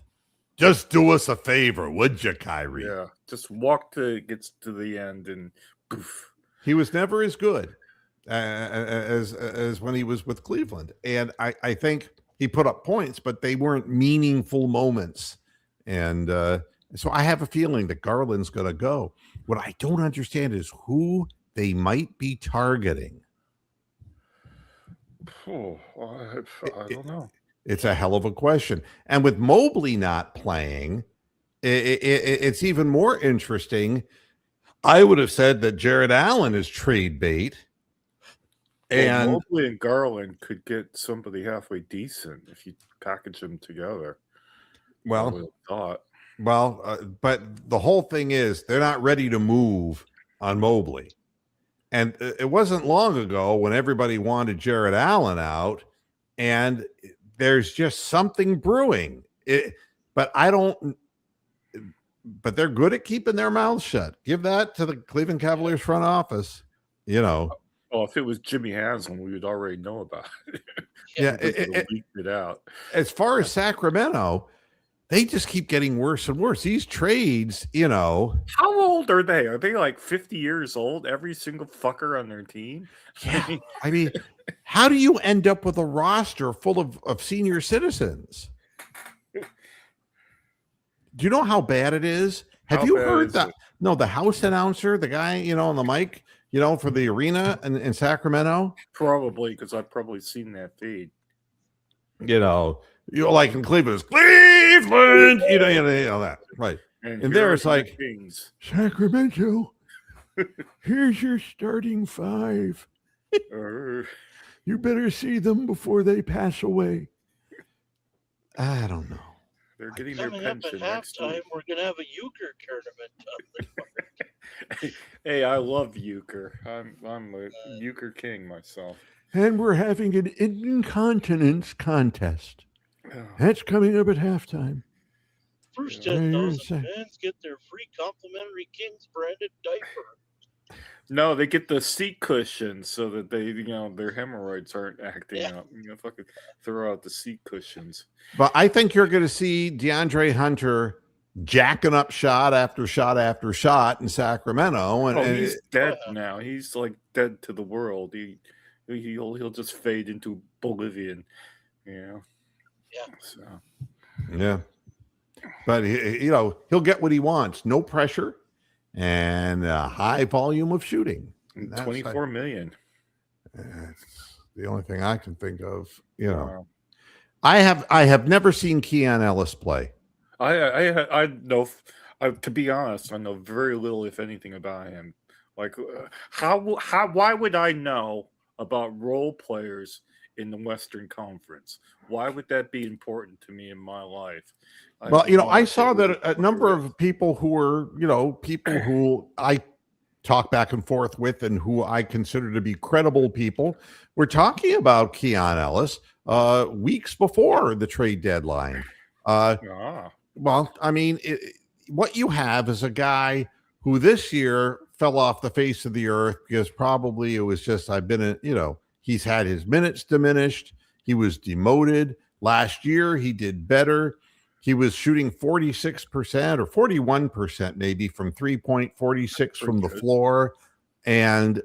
Just do us a favor, would you, Kyrie? Yeah, just walk till it gets to the end and poof. He was never as good as when he was with Cleveland. And I think he put up points, but they weren't meaningful moments. And so I have a feeling that Garland's going to go. What I don't understand is who they might be targeting. Oh, I don't know. It's a hell of a question. And with Mobley not playing, it's even more interesting. I would have said that Jared Allen is trade bait. And Mobley and Garland could get somebody halfway decent if you package them together. Well, thought. But the whole thing is they're not ready to move on Mobley. And it wasn't long ago when everybody wanted Jared Allen out, and there's just something brewing. But they're good at keeping their mouths shut. Give that to the Cleveland Cavaliers front office. Oh, if it was Jimmy Haslam, we would already know about it. Yeah, leaked it out. As far as Sacramento, they just keep getting worse and worse. These trades, How old are they? Are they like 50 years old? Every single fucker on their team? Yeah. I mean, how do you end up with a roster full of senior citizens? Do you know how bad it is? Have you heard that? No, the house announcer, the guy, on the mic, for the arena in Sacramento? Probably, because I've probably seen that feed. Like in Cleveland, Cleveland, you know that, right? And there's like Kings. Sacramento. Here's your starting five. You better see them before they pass away. I don't know. They're getting their Coming up pension at next halftime, week. we're gonna have a euchre tournament. Hey, I love euchre. I'm a euchre king myself. And we're having an incontinence contest. That's coming up at halftime. First 10,000 fans get their free complimentary Kings branded diaper. No, they get the seat cushions so that they, their hemorrhoids aren't acting up. Fucking throw out the seat cushions. But I think you're going to see DeAndre Hunter jacking up shot after shot after shot in Sacramento. And he's dead now. He's like dead to the world. He'll just fade into oblivion. Yeah. So. Yeah. But he'll get what he wants. No pressure and a high volume of shooting. $24 million. That's the only thing I can think of. Wow. I have never seen Keon Ellis play. I know. To be honest, I know very little, if anything, about him. Like, why would I know about role players in the Western Conference. Why would that be important to me in my life? Well, have no I idea saw who that the a number fucker is. of people who were, people who I talk back and forth with and who I consider to be credible people were talking about Keon Ellis weeks before the trade deadline. Ah, Well, I mean, what you have is a guy who this year fell off the face of the earth because probably it was just, he's had his minutes diminished. He was demoted. Last year, he did better. He was shooting 46% or 41% maybe from 3.46 pretty from the good. floor. And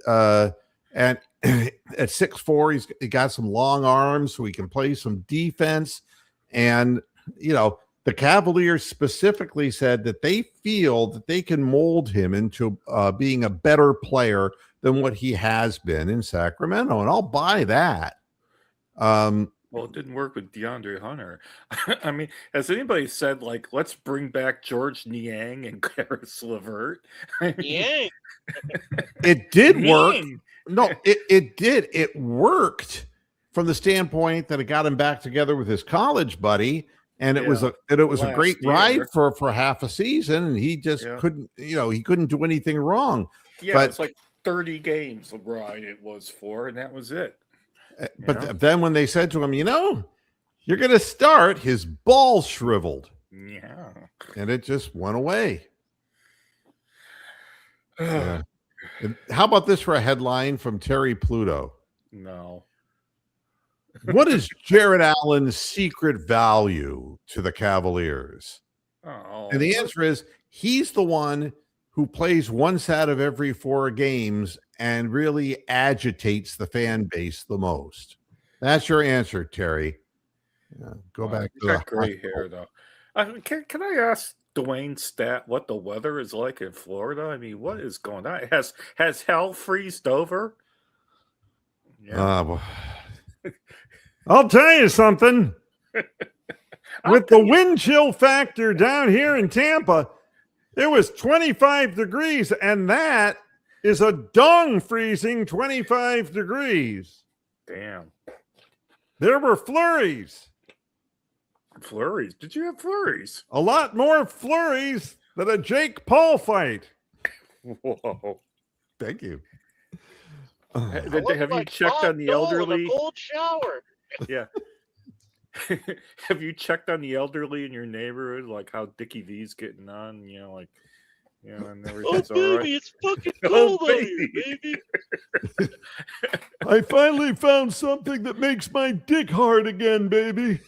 at 6'4", he got some long arms so he can play some defense. And, the Cavaliers specifically said that they feel that they can mold him into being a better player than what he has been in Sacramento. And I'll buy that. Well, it didn't work with DeAndre Hunter. I mean, has anybody said, like, let's bring back George Niang and Karis LeVert? I mean, Yeah. It did work. Niang! No, it did. It worked from the standpoint that it got him back together with his college buddy. And it was a Last great year. ride for half a season, and he just couldn't, he couldn't do anything wrong. Yeah, But it's like 30 games of ride it was for, and that was it. But then when they said to him, you're going to start, his balls shriveled. Yeah. And it just went away. Yeah. And how about this for a headline from Terry Pluto? No. What is Jared Allen's secret value to the Cavaliers? Oh. And the answer is he's the one who plays once out of every 4 games and really agitates the fan base the most. That's your answer, Terry. Go back to got gray hair, though. Can I ask Dwayne Stat what the weather is like in Florida? I mean, what is going on? Has hell freezed over? Yeah. I'll tell you something. With the wind chill factor down here in Tampa, it was 25 degrees, and that is a dung freezing 25 degrees. Damn. There were flurries. Flurries? Did you have flurries? A lot more flurries than a Jake Paul fight. Whoa. Thank you. Have you checked on the elderly? A cold shower. Yeah. Have you checked on the elderly in your neighborhood, like how Dickie V's getting on? And everything's baby, all right. it's fucking cold out here, baby. I finally found something that makes my dick hard again, baby.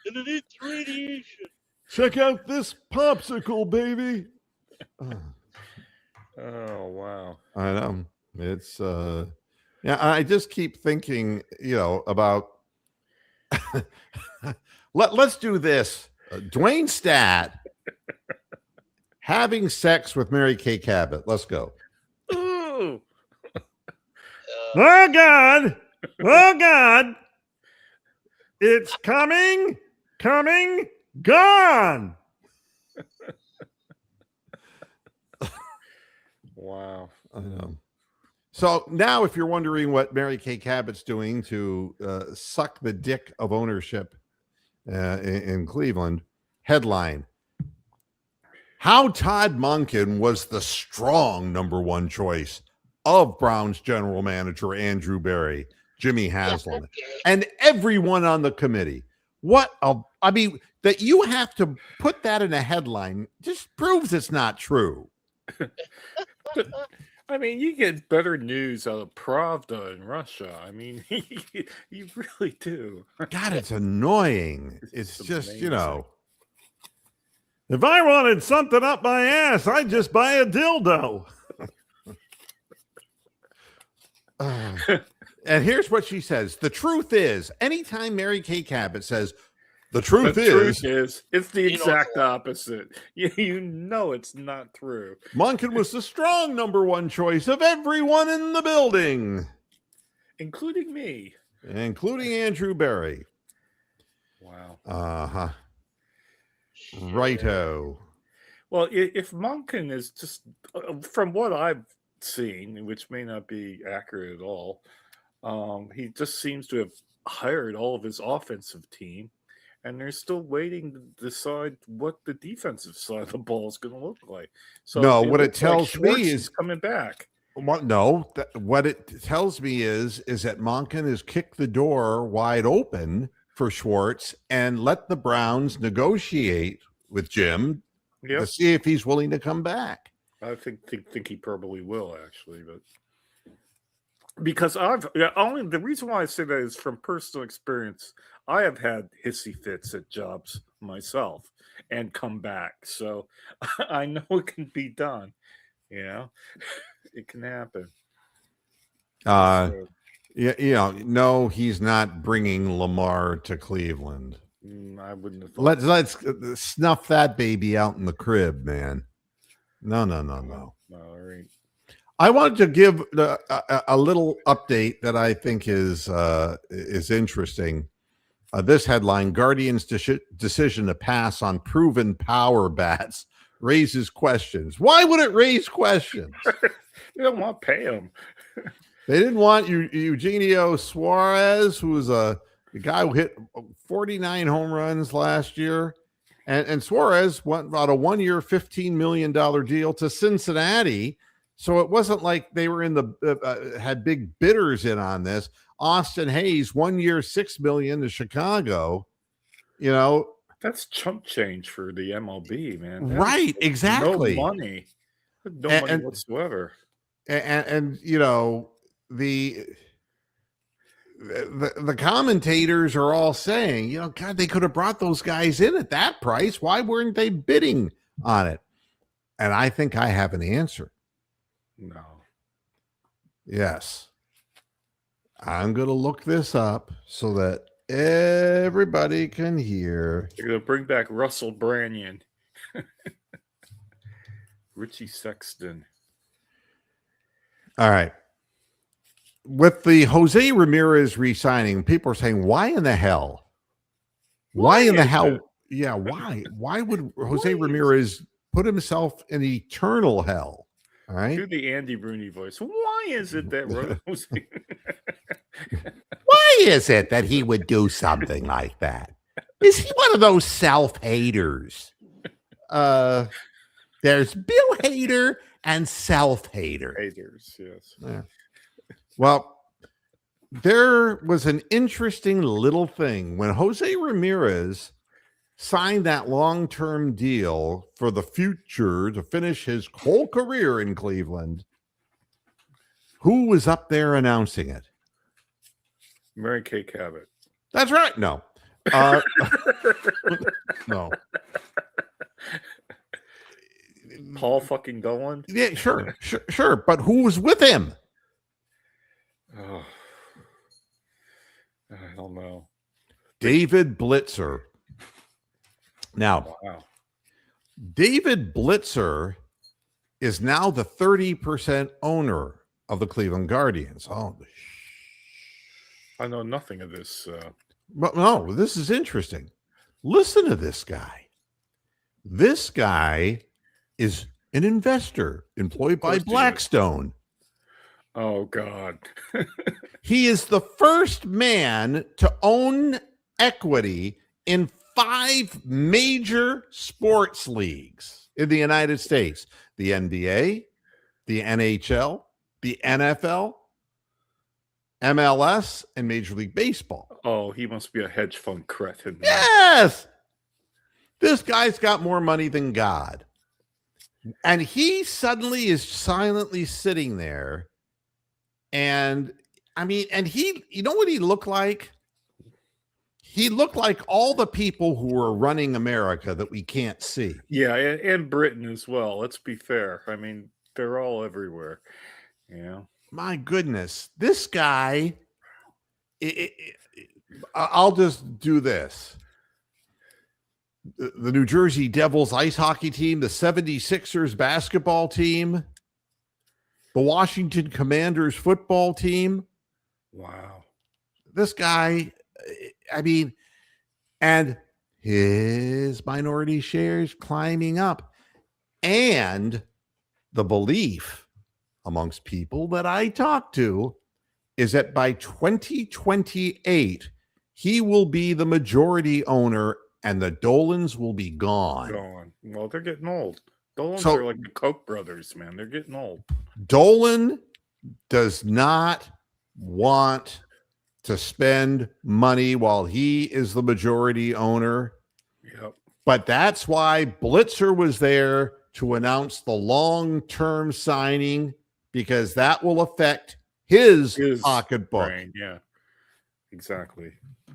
And it needs radiation. Check out this popsicle, baby. Oh, wow. I know. It's I just keep thinking, about let's do this. Dwayne Stat having sex with Mary Kay Cabot. Let's go. Ooh. Oh God. Oh God. It's coming, gone. Wow. I know. So now, if you're wondering what Mary Kay Cabot's doing to suck the dick of ownership in Cleveland, headline: How Todd Monken was the strong number 1 choice of Browns general manager Andrew Berry, Jimmy Haslam, and everyone on the committee. That you have to put that in a headline just proves it's not true. I mean, you get better news out of Pravda in Russia. I mean, you really do. God, it's annoying. It's just, amazing. If I wanted something up my ass, I'd just buy a dildo. And here's what she says. The truth is, anytime Mary Kay Cabot says, the truth is, it's the exact opposite. You know it's not true. Monken was the strong number 1 choice of everyone in the building, including me, including Andrew Berry. Wow. Uh-huh. Righto. Well, if Monken is just, from what I've seen, which may not be accurate at all, He just seems to have hired all of his offensive team, and they're still waiting to decide what the defensive side of the ball is going to look like. So No, what it looks like tells me Schwartz is coming back. what it tells me is that Monken has kicked the door wide open for Schwartz and let the Browns negotiate with Jim to Yep, see if he's willing to come back. I think he probably will actually, but because only the reason why I say that is from personal experience. I have had hissy fits at jobs myself and come back, so I know it can be done. You know, it can happen. So, No, he's not bringing Lamar to Cleveland. I wouldn't have thought. Let's snuff that baby out in the crib, man. No. All right. I wanted to give a little update that I think is interesting. This headline: Guardians' decision to pass on proven power bats raises questions. Why would it raise questions? They don't want to pay him. They didn't want Eugenio Suarez, who was the guy who hit 49 home runs last year. And Suarez went about a 1-year, $15 million deal to Cincinnati. So it wasn't like they were in the had big bidders in on this. Austin Hayes, 1 year, $6 million to Chicago. That's chump change for the MLB, man. That Right, is exactly. No money. No money whatsoever. And the commentators are all saying, God, they could have brought those guys in at that price. Why weren't they bidding on it? And I think I have an answer. No. Yes. I'm going to look this up so that everybody can hear. They're going to bring back Russell Branyan. Richie Sexton. All right. With the Jose Ramirez re-signing, people are saying, why in the hell? Why in the hell? Yeah, why? Why would Jose Ramirez put himself in eternal hell? All right. Do the Andy Rooney voice. Why is it that Rose? Why is it that he would do something like that? Is he one of those self-haters? There's Bill Hader and self-hater. Haters, yes. Yeah. Well, there was an interesting little thing when Jose Ramirez signed that long-term deal for the future to finish his whole career in Cleveland. Who was up there announcing it? Mary Kay Cabot. That's right. No. No. Paul fucking Dolan? Yeah, sure. But who was with him? Oh, I don't know. David Blitzer. Now, Wow. David Blitzer is now the 30% owner of the Cleveland Guardians. Oh, I know nothing of this. but no, this is interesting. Listen to this guy. This guy is an investor employed by Blackstone. Oh, God. He is the first man to own equity in 5 major sports leagues in the United States: the NBA, the NHL, the NFL, MLS, and Major League Baseball. Oh, he must be a hedge fund cretin. Yes. This guy's got more money than God. And he suddenly is silently sitting there. And he, you know what he looked like? He looked like all the people who are running America that we can't see. Yeah, and Britain as well. Let's be fair. I mean, they're all everywhere. Yeah. My goodness, this guy, I'll just do this. The New Jersey Devils ice hockey team, the 76ers basketball team, the Washington Commanders football team. Wow. This guy, and his minority shares climbing up. And the belief amongst people that I talk to is that by 2028, he will be the majority owner and the Dolans will be gone. Gone. Well, they're getting old. Dolans So- are like the Koch brothers, man. They're getting old. Dolan does not want to spend money while he is the majority owner. Yep. But that's why Blitzer was there to announce the long-term signing, because that will affect his pocketbook. Brain. Yeah. Exactly.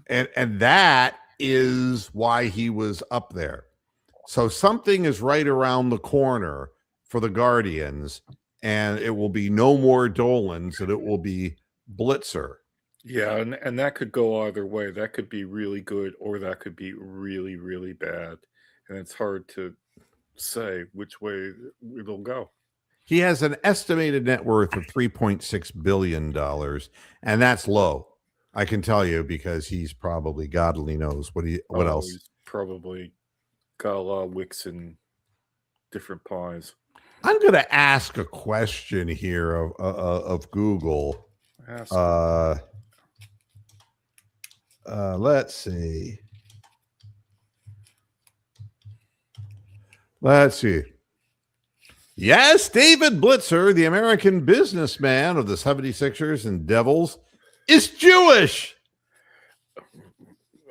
And that is why he was up there. So something is right around the corner for the Guardians, and it will be no more Dolans, and it will be Blitzer. Yeah, and that could go either way. That could be really good, or that could be really, really bad. And it's hard to say which way it'll go. He has an estimated net worth of $3.6 billion, and that's low. I can tell you, because he's probably, God only knows what else. He's probably got a lot of wicks in different pies. I'm going to ask a question here of Google. Ask Let's see. Let's see. Yes, David Blitzer, the American businessman of the 76ers and Devils, is Jewish.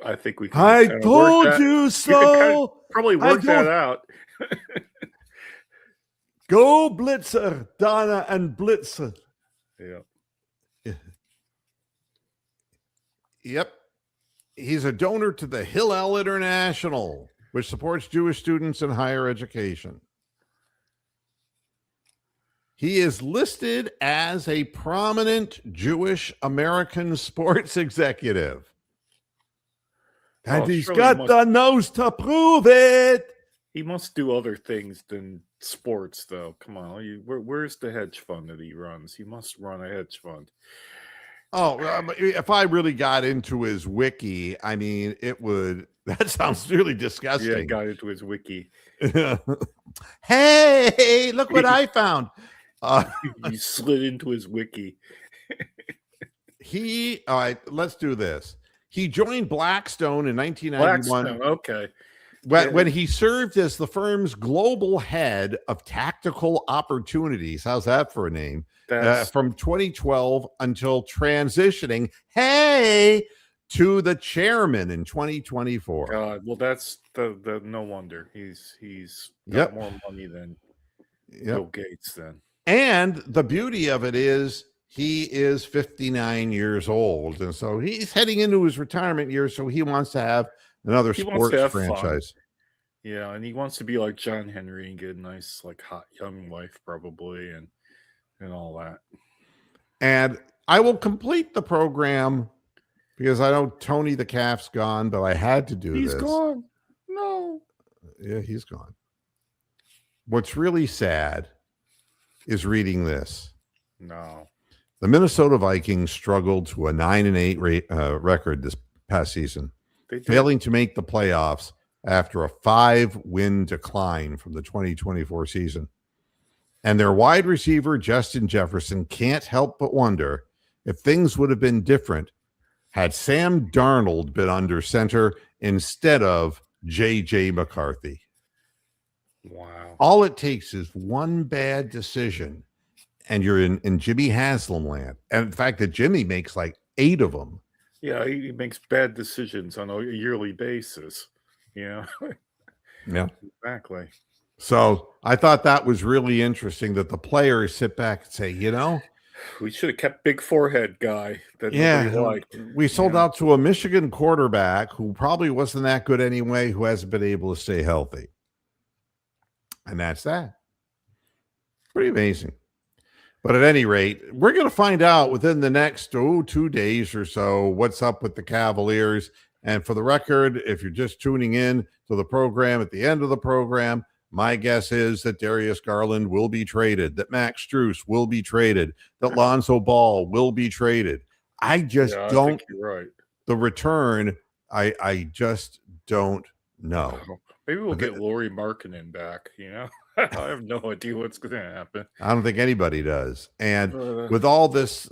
I think we can I kinda told work that- you we can so. probably work that out. Go Blitzer, Donna and Blitzer. Yeah. Yep. He's a donor to the Hillel International, which supports Jewish students in higher education. He is listed as a prominent Jewish American sports executive. And Well, he's surely got he must- the nose to prove it. He must do other things than sports, though. Come on, where's the hedge fund that he runs? He must run a hedge fund. Oh, if I really got into his wiki, I mean, it would. That sounds really disgusting. Yeah, got into his wiki. Hey, look what I found. He slid into his wiki. All right, let's do this. He joined Blackstone in 1991 Blackstone, okay. when he served as the firm's global head of tactical opportunities. How's that for a name? From 2012 until transitioning, to the chairman in 2024. God, well, that's the no wonder he's got more money than Bill Gates then. And the beauty of it is he is 59 years old, and so he's heading into his retirement years. So he wants to have another sports franchise. Fun. Yeah, and he wants to be like John Henry and get a nice, like, hot young wife, probably, and all that. And I will complete the program because I know Tony the Calf's gone, but I had to do this. He's gone. No. Yeah, he's gone. What's really sad is reading this. No. The Minnesota Vikings struggled to a 9-8 record this past season, failing to make the playoffs after a 5-win decline from the 2024 season. And their wide receiver, Justin Jefferson, can't help but wonder if things would have been different had Sam Darnold been under center instead of J.J. McCarthy. Wow. All it takes is one bad decision, and you're in Jimmy Haslam land. And the fact that Jimmy makes like 8 of them. Yeah, he makes bad decisions on a yearly basis. Yeah. Yeah. Exactly. So I thought that was really interesting that the players sit back and say, we should have kept big forehead guy that nobody liked. We sold out to a Michigan quarterback who probably wasn't that good anyway, who hasn't been able to stay healthy. And that's that. Pretty amazing. But at any rate, we're going to find out within the next 2 days or so what's up with the Cavaliers. And for the record, if you're just tuning in to the program at the end of the program, my guess is that Darius Garland will be traded, that Max Strus will be traded, that Lonzo Ball will be traded. I just don't. I think you're right. The return, I just don't know. Maybe we'll get Lauri Markkanen back, I have no idea what's going to happen. I don't think anybody does. And with all this,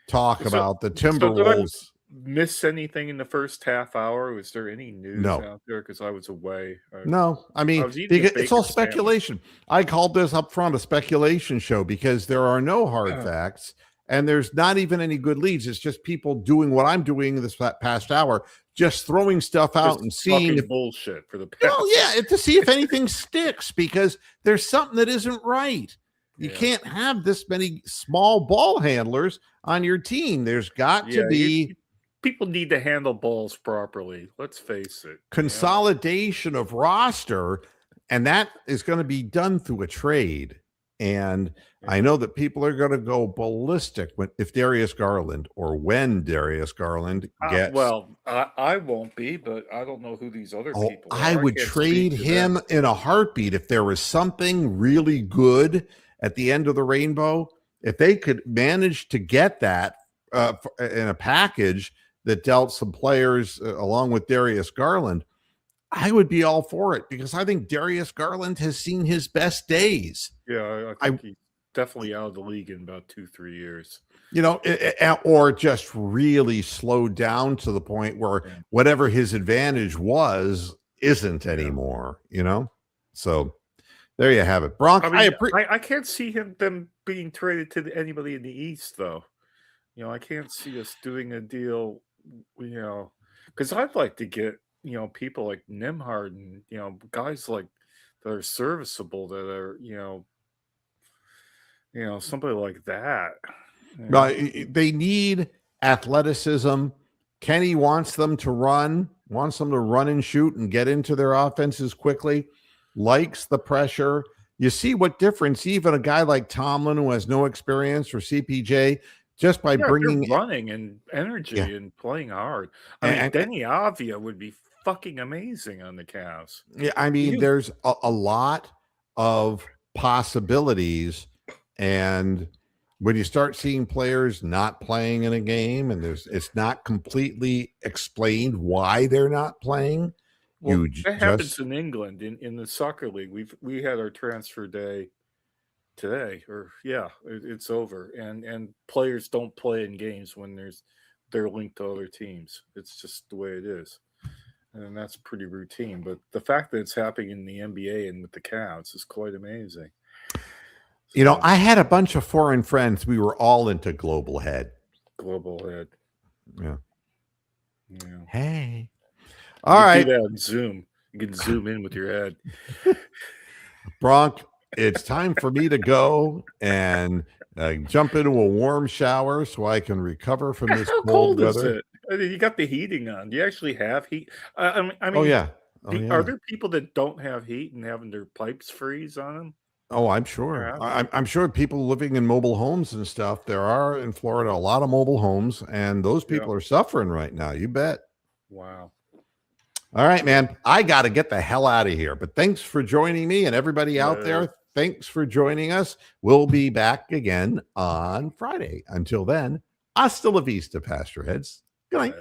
talk So- about the So did I Timberwolves. miss anything in the first half hour? Was there any news No. out there? Because I was away. No, I mean, was eating a because it's all bacon sandwich. speculation. I called this up front a speculation show because there are no hard facts and there's not even any good leads. It's just people doing what I'm doing this past hour, just throwing stuff out Just and seeing talking if, bullshit for the past. to see if anything sticks because there's something that isn't right. You Yeah. can't have this many small ball handlers on your team. There's got to be people need to handle balls properly. Let's face it. consolidation of roster, and that is going to be done through a trade. And I know that people are going to go ballistic if Darius Garland or when Darius Garland gets. I won't be, but I don't know who these other people are. I would can't trade speak to him them. in a heartbeat if there was something really good at the end of the rainbow. If they could manage to get that in a package that dealt some players along with Darius Garland, I would be all for it because I think Darius Garland has seen his best days. Yeah, I think he's definitely out of the league in about 2-3 years. Or just really slowed down to the point where whatever his advantage was isn't anymore, So there you have it. Bronx, I can't see them being traded to anybody in the East, though. I can't see us doing a deal, because I'd like to get, people like Nimhard and, guys like that are serviceable, that are, somebody like that. They need athleticism. Kenny wants them to run and shoot and get into their offenses quickly, likes the pressure. You see what difference even a guy like Tomlin, who has no experience, or CPJ, just by bringing running and energy and playing hard. Denny Avia would be fucking amazing on the Cavs. Yeah, I mean, there's a lot of possibilities, and when you start seeing players not playing in a game and it's not completely explained why they're not playing. Well, that happens in England in the soccer league. We had our transfer day today, it's over, and players don't play in games when they're linked to other teams. It's just the way it is, and that's pretty routine. But the fact that it's happening in the NBA and with the Cavs is quite amazing. I had a bunch of foreign friends. We were all into Global Head. Yeah. Hey. All right. Do that on Zoom. You can zoom in with your head. Bronk, it's time for me to go and jump into a warm shower so I can recover from this cold weather. Is it? You got the heating on. Do you actually have heat? I mean, are there people that don't have heat and having their pipes freeze on them? Oh, I'm sure. I'm sure people living in mobile homes and stuff. There are in Florida a lot of mobile homes, and those people are suffering right now. You bet. Wow. All right, man. I got to get the hell out of here. But thanks for joining me, and everybody out there, thanks for joining us. We'll be back again on Friday. Until then, hasta la vista, Pastor Heads. Good night.